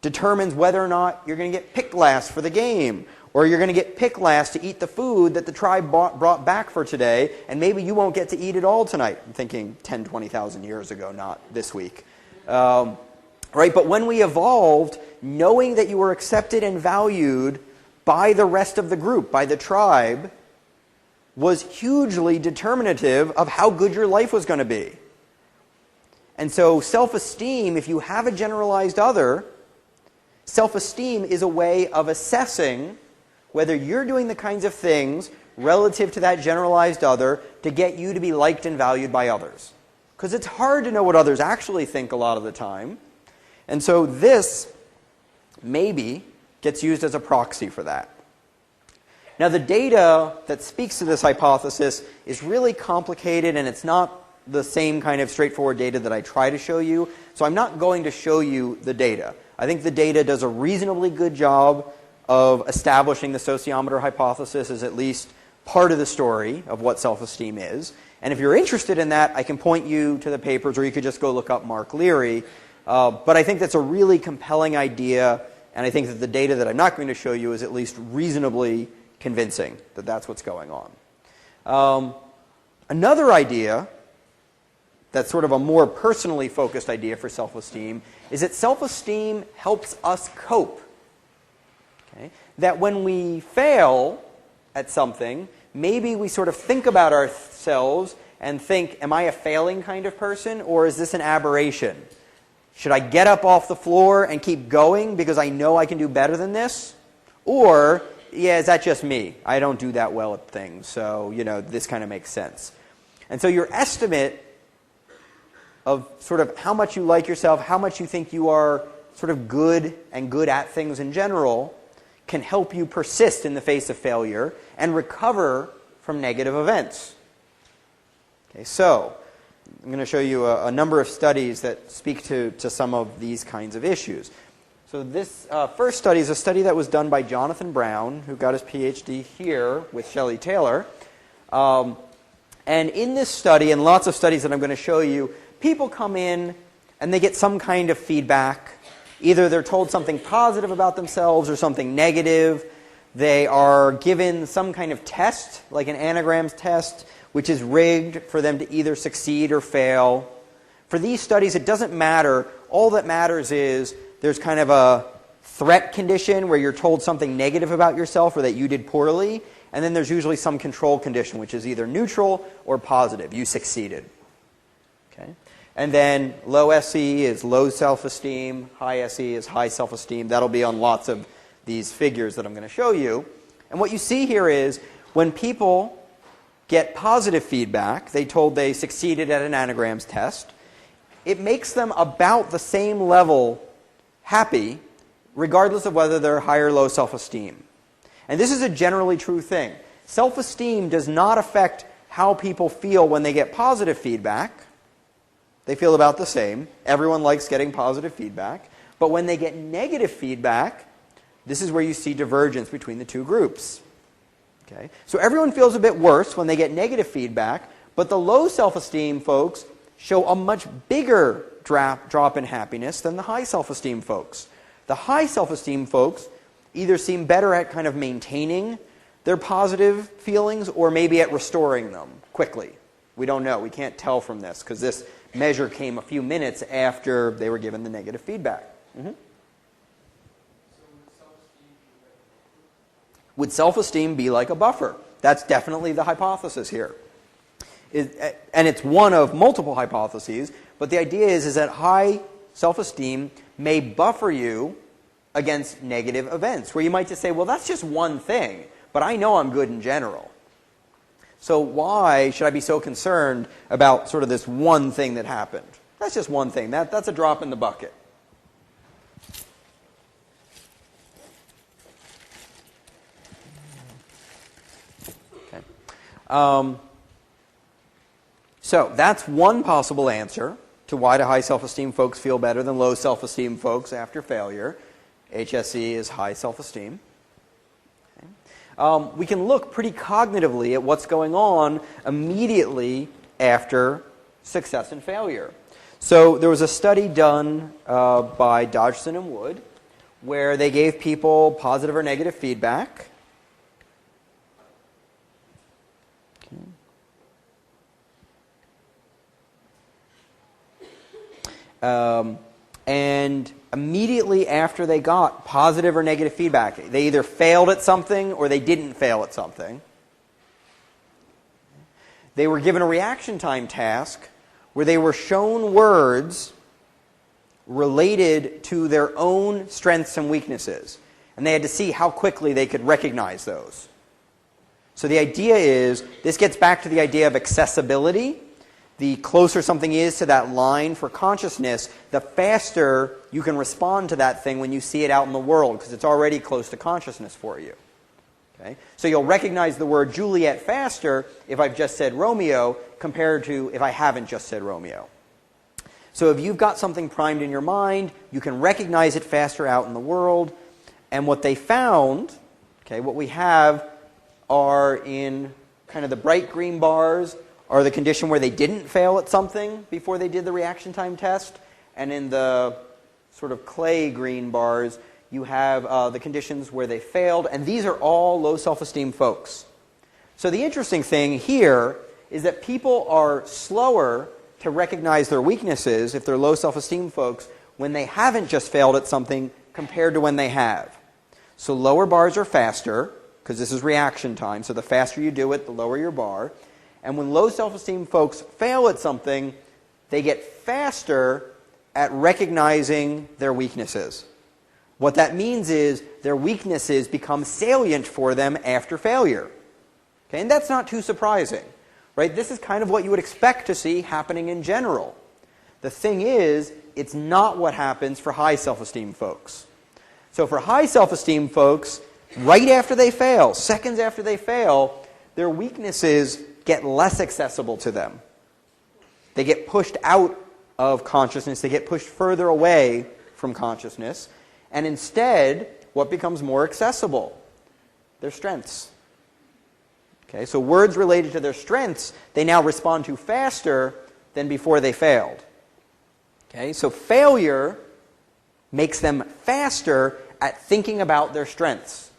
determines whether or not you're going to get picked last for the game, or you're going to get picked last to eat the food that the tribe brought back for today, and maybe you won't get to eat it all tonight. I'm thinking 10, 20,000 years ago, not this week. Right? But when we evolved, knowing that you were accepted and valued by the rest of the group, by the tribe, was hugely determinative of how good your life was going to be. And so self-esteem, if you have a generalized other, self-esteem is a way of assessing whether you're doing the kinds of things relative to that generalized other to get you to be liked and valued by others. Because it's hard to know what others actually think a lot of the time. And so this maybe gets used as a proxy for that. Now, the data that speaks to this hypothesis is really complicated, and it's not the same kind of straightforward data that I try to show you. So I'm not going to show you the data. I think the data does a reasonably good job of establishing the sociometer hypothesis as at least part of the story of what self-esteem is. And if you're interested in that, I can point you to the papers, or you could just go look up Mark Leary. But I think that's a really compelling idea, and I think that the data that I'm not going to show you is at least reasonably convincing that that's what's going on. Another idea that's sort of a more personally focused idea for self-esteem is that self-esteem helps us cope. Okay? That when we fail at something, maybe we sort of think about ourselves and think, am I a failing kind of person, or is this an aberration? Should I get up off the floor and keep going because I know I can do better than this? Or, yeah, is that just me? I don't do that well at things, so, this kind of makes sense. And so your estimate of sort of how much you like yourself, how much you think you are sort of good and good at things in general, can help you persist in the face of failure and recover from negative events. Okay, so I'm going to show you a number of studies that speak to some of these kinds of issues. So this first study is a study that was done by Jonathan Brown, who got his PhD here with Shelley Taylor. And in this study, and lots of studies that I'm going to show you, people come in and they get some kind of feedback. Either they're told something positive about themselves or something negative. They are given some kind of test, like an anagrams test, which is rigged for them to either succeed or fail. For these studies, it doesn't matter. All that matters is there's kind of a threat condition where you're told something negative about yourself or that you did poorly. And then there's usually some control condition, which is either neutral or positive. You succeeded. Okay? And then low SE is low self-esteem. High SE is high self-esteem. That'll be on lots of these figures that I'm going to show you. And what you see here is when people get positive feedback, they told they succeeded at an anagrams test, it makes them about the same level happy, regardless of whether they're high or low self-esteem. And this is a generally true thing. Self-esteem does not affect how people feel when they get positive feedback. They feel about the same. Everyone likes getting positive feedback. But when they get negative feedback, this is where you see divergence between the two groups. Okay? So everyone feels a bit worse when they get negative feedback, but the low self-esteem folks show a much bigger drop in happiness than the high self-esteem folks. The high self-esteem folks either seem better at kind of maintaining their positive feelings or maybe at restoring them quickly. We don't know. We can't tell from this because this measure came a few minutes after they were given the negative feedback. Mm-hmm. Would self-esteem be like a buffer? That's definitely the hypothesis here. And it's one of multiple hypotheses, but the idea is that high self-esteem may buffer you against negative events, where you might just say, well, that's just one thing, but I know I'm good in general. So why should I be so concerned about sort of this one thing that happened? That's just one thing. That's a drop in the bucket. Okay. So that's one possible answer to why do high self-esteem folks feel better than low self-esteem folks after failure. HSE is high self-esteem. Okay. We can look pretty cognitively at what's going on immediately after success and failure. So there was a study done by Dodgson and Wood where they gave people positive or negative feedback. And immediately after they got positive or negative feedback, they either failed at something or they didn't fail at something. They were given a reaction time task where they were shown words related to their own strengths and weaknesses. And they had to see how quickly they could recognize those. So the idea is, this gets back to the idea of accessibility. The closer something is to that line for consciousness, the faster you can respond to that thing when you see it out in the world, because it's already close to consciousness for you. Okay? So you'll recognize the word Juliet faster if I've just said Romeo compared to if I haven't just said Romeo. So if you've got something primed in your mind, you can recognize it faster out in the world. And what they found, okay, what we have are in kind of the bright green bars are the condition where they didn't fail at something before they did the reaction time test. And in the sort of clay green bars, you have the conditions where they failed. And these are all low self-esteem folks. So the interesting thing here is that people are slower to recognize their weaknesses, if they're low self-esteem folks, when they haven't just failed at something compared to when they have. So lower bars are faster, because this is reaction time. So the faster you do it, the lower your bar. And when low self-esteem folks fail at something, they get faster at recognizing their weaknesses. What that means is their weaknesses become salient for them after failure. Okay? And that's not too surprising. Right? This is kind of what you would expect to see happening in general. The thing is, it's not what happens for high self-esteem folks. So for high self-esteem folks, right after they fail, seconds after they fail, their weaknesses get less accessible to them. They get pushed out of consciousness. They get pushed further away from consciousness. And instead, what becomes more accessible? Their strengths. Okay, so words related to their strengths, they now respond to faster than before they failed. Okay, so failure makes them faster at thinking about their strengths.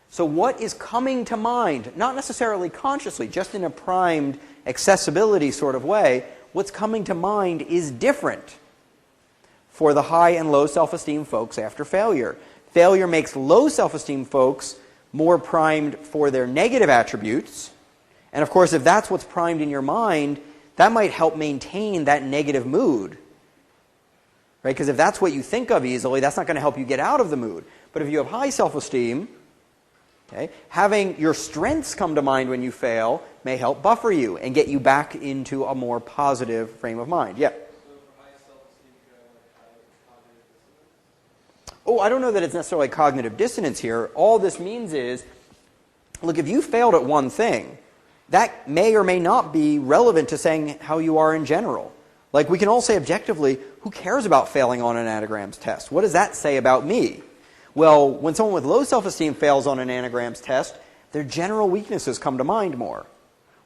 So what is coming to mind, not necessarily consciously, just in a primed accessibility sort of way, what's coming to mind is different for the high and low self-esteem folks after failure. Failure makes low self-esteem folks more primed for their negative attributes. And of course, if that's what's primed in your mind, that might help maintain that negative mood. Right? Because if that's what you think of easily, that's not going to help you get out of the mood. But if you have high self-esteem, okay, having your strengths come to mind when you fail may help buffer you and get you back into a more positive frame of mind. Yeah? Oh, I don't know that it's necessarily cognitive dissonance here. All this means is, look, if you failed at one thing, that may or may not be relevant to saying how you are in general. Like, we can all say objectively, who cares about failing on an anagrams test? What does that say about me? Well, when someone with low self-esteem fails on an anagrams test, their general weaknesses come to mind more.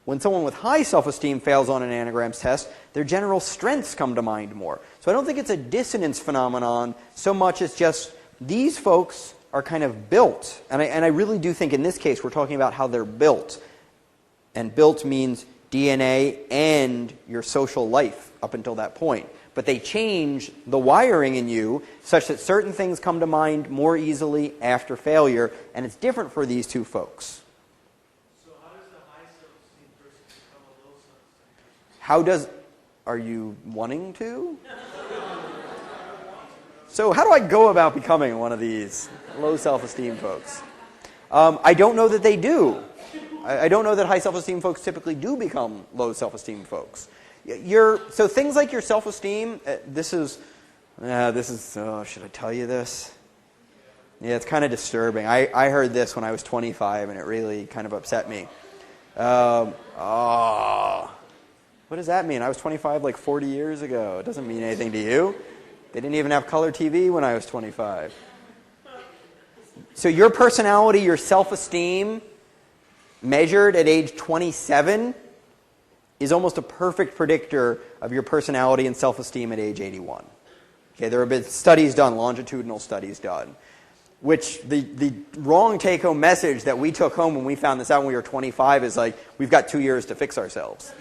When someone with high self-esteem fails on an anagrams test, their general strengths come to mind more. So I don't think it's a dissonance phenomenon so much as just these folks are kind of built. And I really do think in this case we're talking about how they're built. And built means DNA and your social life up until that point. But they change the wiring in you such that certain things come to mind more easily after failure, and it's different for these two folks. So how does the high self-esteem person become a low self-esteem person? Are you wanting to? So how do I go about becoming one of these low self-esteem folks? I don't know that they do. I don't know that high self-esteem folks typically do become low self-esteem folks. So things like your self-esteem, this is, should I tell you this? Yeah, it's kind of disturbing. I heard this when I was 25, and it really kind of upset me. What does that mean? I was 25 like 40 years ago. It doesn't mean anything to you. They didn't even have color TV when I was 25. So your personality, your self-esteem, measured at age 27, is almost a perfect predictor of your personality and self-esteem at age 81. Okay, there have been studies done, longitudinal studies done, which the wrong take-home message that we took home when we found this out when we were 25 is like, we've got 2 years to fix ourselves.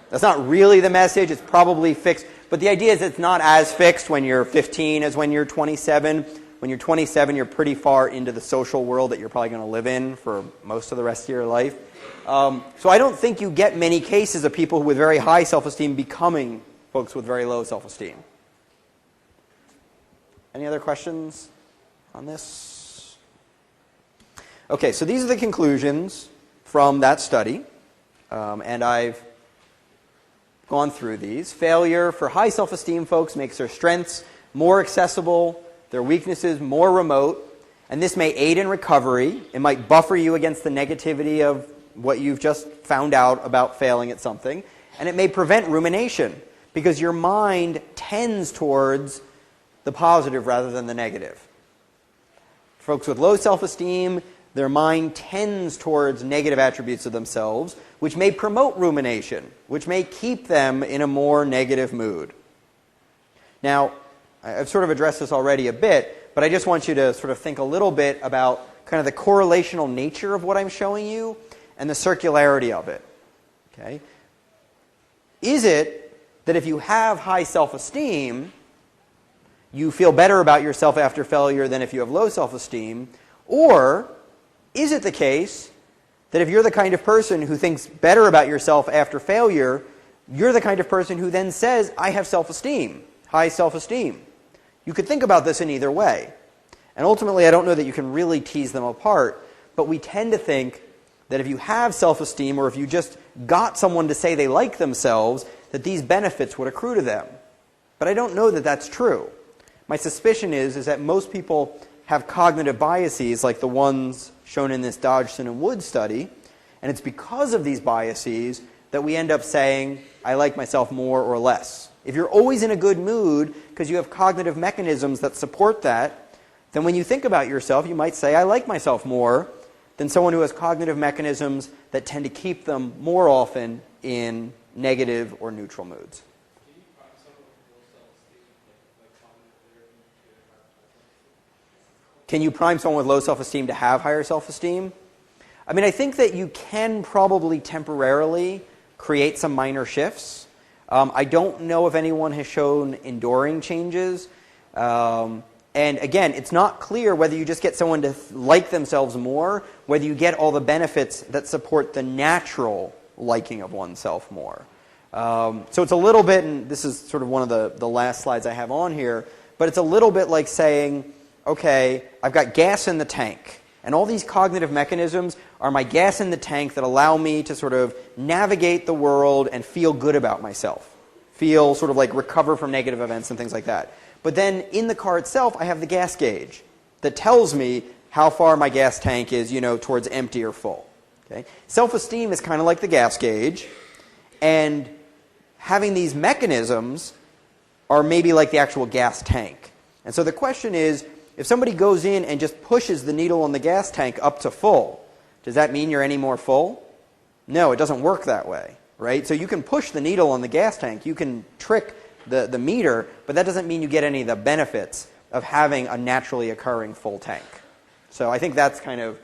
That's not really the message. It's probably fixed. But the idea is it's not as fixed when you're 15 as when you're 27. When you're 27, you're pretty far into the social world that you're probably going to live in for most of the rest of your life. So I don't think you get many cases of people with very high self-esteem becoming folks with very low self-esteem. Any other questions on this? Okay, so these are the conclusions from that study. And I've gone through these. Failure for high self-esteem folks makes their strengths more accessible, their weaknesses more remote, and this may aid in recovery. It might buffer you against the negativity of what you've just found out about failing at something, and it may prevent rumination because your mind tends towards the positive rather than the negative. Folks with low self-esteem, their mind tends towards negative attributes of themselves, which may promote rumination, which may keep them in a more negative mood. Now, I've sort of addressed this already a bit, but I just want you to sort of think a little bit about kind of the correlational nature of what I'm showing you and the circularity of it. Okay? Is it that if you have high self-esteem, you feel better about yourself after failure than if you have low self-esteem? Or is it the case that if you're the kind of person who thinks better about yourself after failure, you're the kind of person who then says, I have self-esteem, high self-esteem? You could think about this in either way. And ultimately, I don't know that you can really tease them apart, but we tend to think that if you have self-esteem or if you just got someone to say they like themselves, that these benefits would accrue to them. But I don't know that that's true. My suspicion is that most people have cognitive biases like the ones shown in this Dodgson and Wood study, and it's because of these biases that we end up saying, I like myself more or less. If you're always in a good mood because you have cognitive mechanisms that support that, then when you think about yourself, you might say, I like myself more than someone who has cognitive mechanisms that tend to keep them more often in negative or neutral moods. Can you prime someone with low self-esteem to have higher self-esteem? I mean, I think that you can probably temporarily create some minor shifts. I don't know if anyone has shown enduring changes. And again, it's not clear whether you just get someone to like themselves more, whether you get all the benefits that support the natural liking of oneself more. So it's a little bit, and this is sort of one of the last slides I have on here, but it's a little bit like saying, okay, I've got gas in the tank, and all these cognitive mechanisms are my gas in the tank that allow me to sort of navigate the world and feel good about myself, feel sort of like recover from negative events and things like that. But then in the car itself, I have the gas gauge that tells me how far my gas tank is, towards empty or full. Okay? Self-esteem is kind of like the gas gauge, and having these mechanisms are maybe like the actual gas tank. And so the question is If somebody goes in and just pushes the needle on the gas tank up to full, does that mean you're any more full? No, it doesn't work that way, right? So you can push the needle on the gas tank, you can trick the meter, but that doesn't mean you get any of the benefits of having a naturally occurring full tank. So I think that's kind of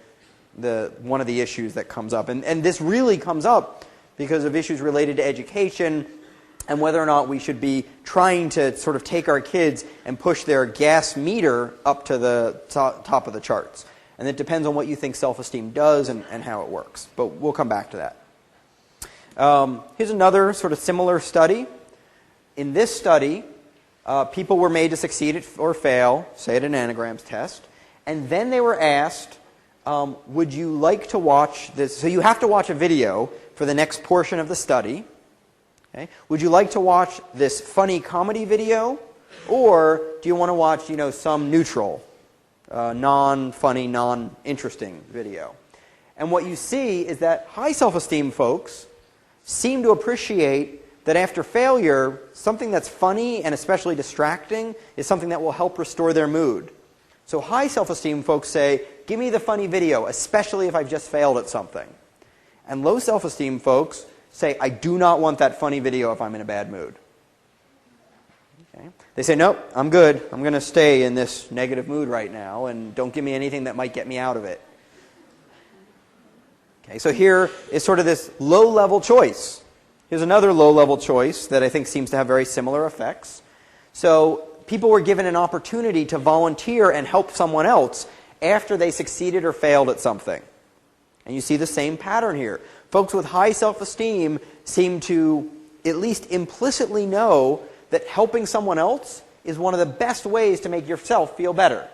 one of the issues that comes up. And this really comes up because of issues related to education and whether or not we should be trying to sort of take our kids and push their gas meter up to the top of the charts. And it depends on what you think self-esteem does and how it works. But we'll come back to that. Here's another sort of similar study. In this study, people were made to succeed or fail, say at an anagrams test, and then they were asked, would you like to watch this? So you have to watch a video for the next portion of the study. Okay? Would you like to watch this funny comedy video, or do you want to watch, some neutral, non-funny, non-interesting video? And what you see is that high self-esteem folks seem to appreciate that after failure, something that's funny and especially distracting is something that will help restore their mood. So high self-esteem folks say, give me the funny video, especially if I've just failed at something. And low self-esteem folks say, I do not want that funny video if I'm in a bad mood. Okay? They say, nope, I'm good. I'm going to stay in this negative mood right now, and don't give me anything that might get me out of it. Okay, so here is sort of this low-level choice. Here's another low-level choice that I think seems to have very similar effects. So people were given an opportunity to volunteer and help someone else after they succeeded or failed at something. And you see the same pattern here. Folks with high self-esteem seem to at least implicitly know that helping someone else is one of the best ways to make yourself feel better.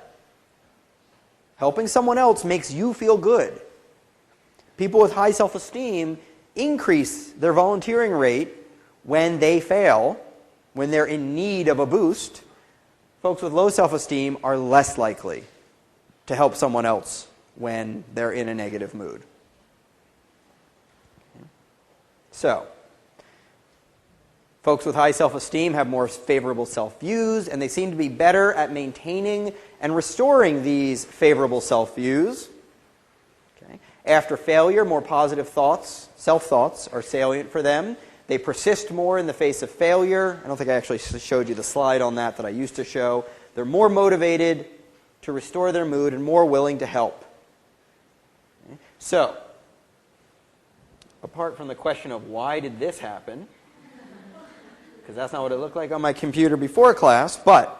Helping someone else makes you feel good. People with high self-esteem increase their volunteering rate when they fail, when they're in need of a boost. Folks with low self-esteem are less likely to help someone else when they're in a negative mood. So, folks with high self-esteem have more favorable self-views, and they seem to be better at maintaining and restoring these favorable self-views. Okay. After failure, more positive thoughts, self-thoughts, are salient for them. They persist more in the face of failure. I don't think I actually showed you the slide on that I used to show. They're more motivated to restore their mood and more willing to help. Okay. So, apart from the question of why did this happen, because that's not what it looked like on my computer before class, but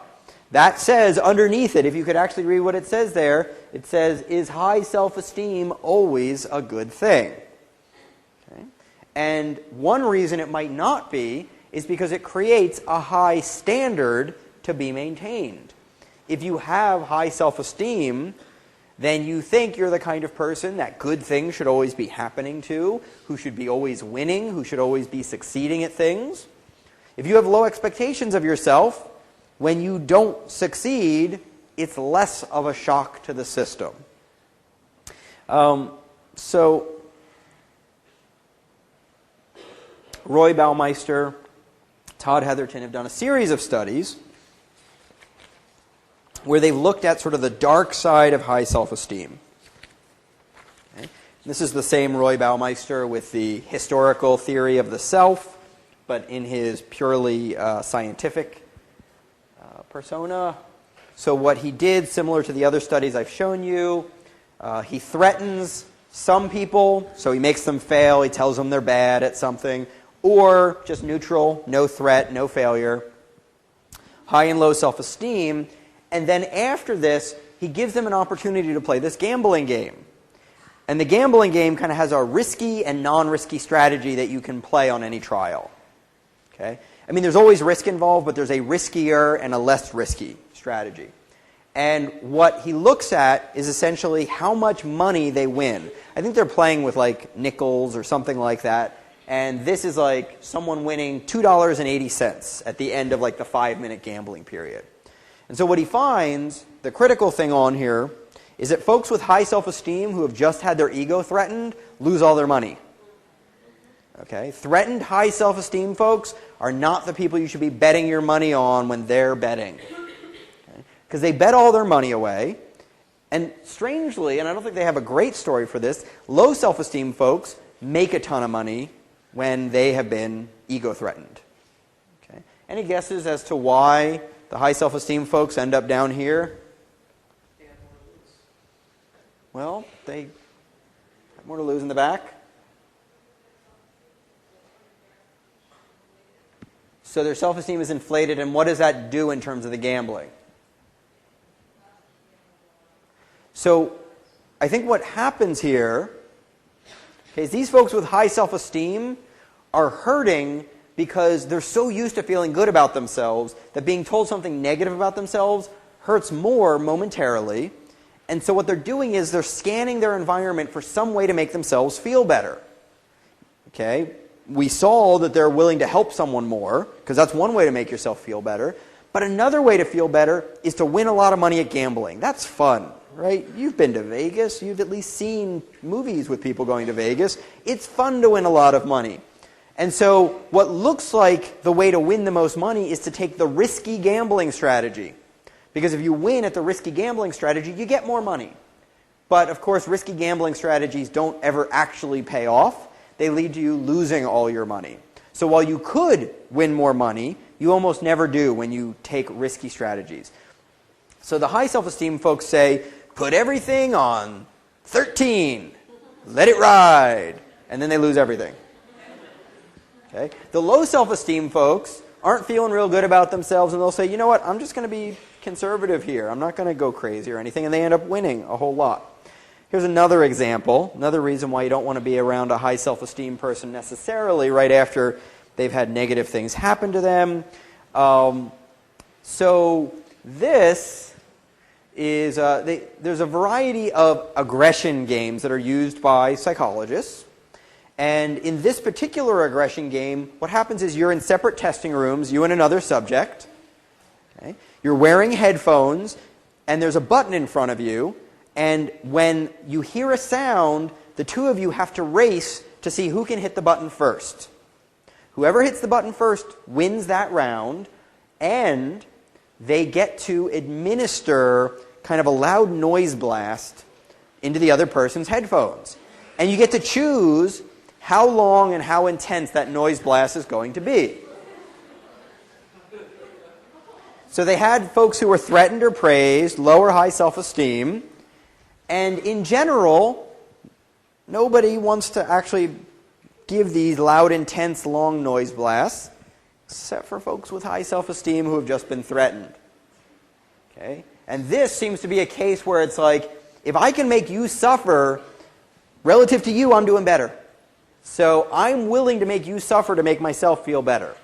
that says underneath it, if you could actually read what it says there, it says, is high self-esteem always a good thing? Okay. And one reason it might not be is because it creates a high standard to be maintained. If you have high self-esteem, then you think you're the kind of person that good things should always be happening to, who should be always winning, who should always be succeeding at things. If you have low expectations of yourself, when you don't succeed, it's less of a shock to the system. So, Roy Baumeister, Todd Heatherton have done a series of studies where they've looked at sort of the dark side of high self-esteem. Okay. This is the same Roy Baumeister with the historical theory of the self, but in his purely scientific persona. So what he did, similar to the other studies I've shown you, he threatens some people, so he makes them fail, he tells them they're bad at something, or just neutral, no threat, no failure, high and low self-esteem. And then after this, he gives them an opportunity to play this gambling game. And the gambling game kind of has a risky and non-risky strategy that you can play on any trial. Okay? I mean, there's always risk involved, but there's a riskier and a less risky strategy. And what he looks at is essentially how much money they win. I think they're playing with like nickels or something like that. And this is like someone winning $2.80 at the end of like the 5-minute gambling period. And so what he finds, the critical thing on here, is that folks with high self-esteem who have just had their ego threatened lose all their money. Okay? Threatened high self-esteem folks are not the people you should be betting your money on when they're betting. because they bet all their money away. And strangely, and I don't think they have a great story for this, low self-esteem folks make a ton of money when they have been ego-threatened. Okay? Any guesses as to why the high self-esteem folks end up down here? They have more to lose. Well, they have more to lose in the back. So their self-esteem is inflated, and what does that do in terms of the gambling? So I think what happens here is these folks with high self-esteem are hurting because they're so used to feeling good about themselves that being told something negative about themselves hurts more momentarily. And so what they're doing is they're scanning their environment for some way to make themselves feel better. Okay? We saw that they're willing to help someone more, because that's one way to make yourself feel better. But another way to feel better is to win a lot of money at gambling. That's fun, right? You've been to Vegas. You've at least seen movies with people going to Vegas. It's fun to win a lot of money. And so what looks like the way to win the most money is to take the risky gambling strategy. Because if you win at the risky gambling strategy, you get more money. But of course, risky gambling strategies don't ever actually pay off. They lead to you losing all your money. So while you could win more money, you almost never do when you take risky strategies. So the high self-esteem folks say, put everything on 13, let it ride, and then they lose everything. Okay? The low self-esteem folks aren't feeling real good about themselves, and they'll say, you know what, I'm just going to be conservative here. I'm not going to go crazy or anything, and they end up winning a whole lot. Here's another example, another reason why you don't want to be around a high self-esteem person necessarily right after they've had negative things happen to them. So this is, there's a variety of aggression games that are used by psychologists. And in this particular aggression game, what happens is you're in separate testing rooms, you and another subject. Okay? You're wearing headphones, and there's a button in front of you. And when you hear a sound, the two of you have to race to see who can hit the button first. Whoever hits the button first wins that round, and they get to administer kind of a loud noise blast into the other person's headphones. And you get to choose how long and how intense that noise blast is going to be. So they had folks who were threatened or praised, low or high self-esteem. And in general, nobody wants to actually give these loud, intense, long noise blasts, except for folks with high self-esteem who have just been threatened. Okay? And this seems to be a case where it's like, if I can make you suffer, relative to you, I'm doing better. So I'm willing to make you suffer to make myself feel better.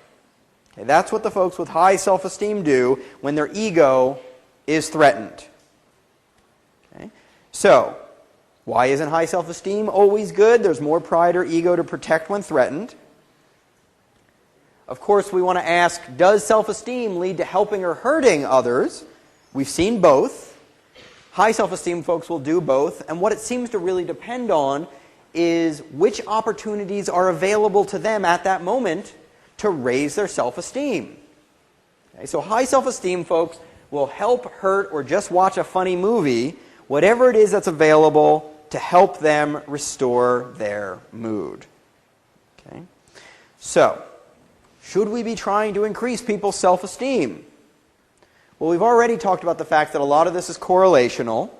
Okay? That's what the folks with high self-esteem do when their ego is threatened. Okay? So, why isn't high self-esteem always good? There's more pride or ego to protect when threatened. Of course, we want to ask, does self-esteem lead to helping or hurting others? We've seen both. High self-esteem folks will do both. And what it seems to really depend on is which opportunities are available to them at that moment to raise their self-esteem. Okay, so high self-esteem folks will help, hurt, or just watch a funny movie, whatever it is that's available to help them restore their mood. Okay? So, should we be trying to increase people's self-esteem? Well, we've already talked about the fact that a lot of this is correlational,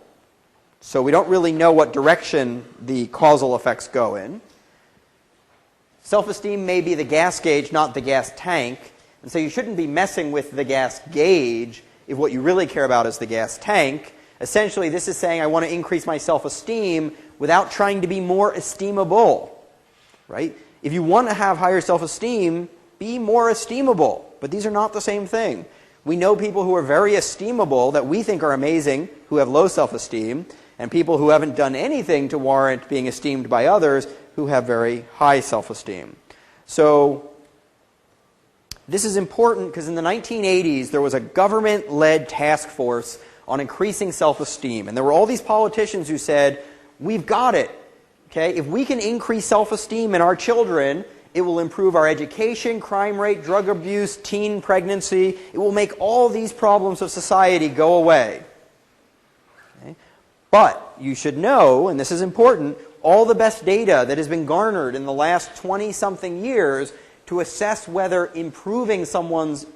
so we don't really know what direction the causal effects go in. Self-esteem may be the gas gauge, not the gas tank, and so you shouldn't be messing with the gas gauge if what you really care about is the gas tank. Essentially, this is saying I want to increase my self-esteem without trying to be more esteemable. Right? If you want to have higher self-esteem, be more esteemable. But these are not the same thing. We know people who are very esteemable that we think are amazing who have low self-esteem, and people who haven't done anything to warrant being esteemed by others who have very high self-esteem. So this is important because in the 1980s there was a government-led task force on increasing self-esteem. And there were all these politicians who said, we've got it. Okay? If we can increase self-esteem in our children It will improve our education, crime rate, drug abuse, teen pregnancy. It will make all these problems of society go away. Okay? But you should know, and this is important, all the best data that has been garnered in the last 20-something years to assess whether improving someone's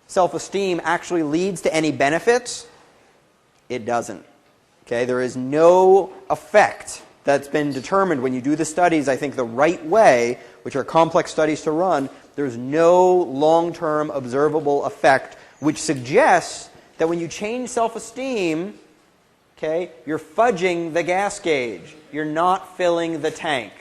self-esteem actually leads to any benefits, it doesn't. Okay? There is no effect that's been determined when you do the studies, I think, the right way, which are complex studies to run. There's no long-term observable effect which suggests that when you change self-esteem, okay, you're fudging the gas gauge. You're not filling the tank.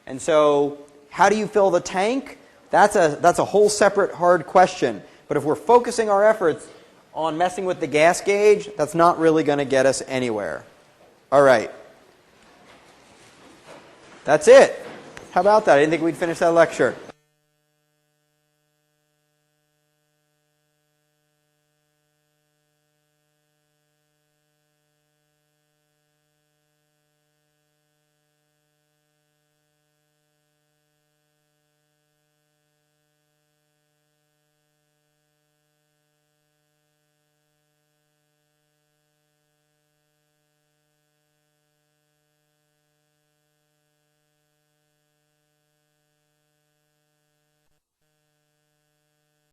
And so, how do you fill the tank? That's a whole separate hard question. But if we're focusing our efforts on messing with the gas gauge, that's not really going to get us anywhere. All right. That's it. How about that? I didn't think we'd finish that lecture.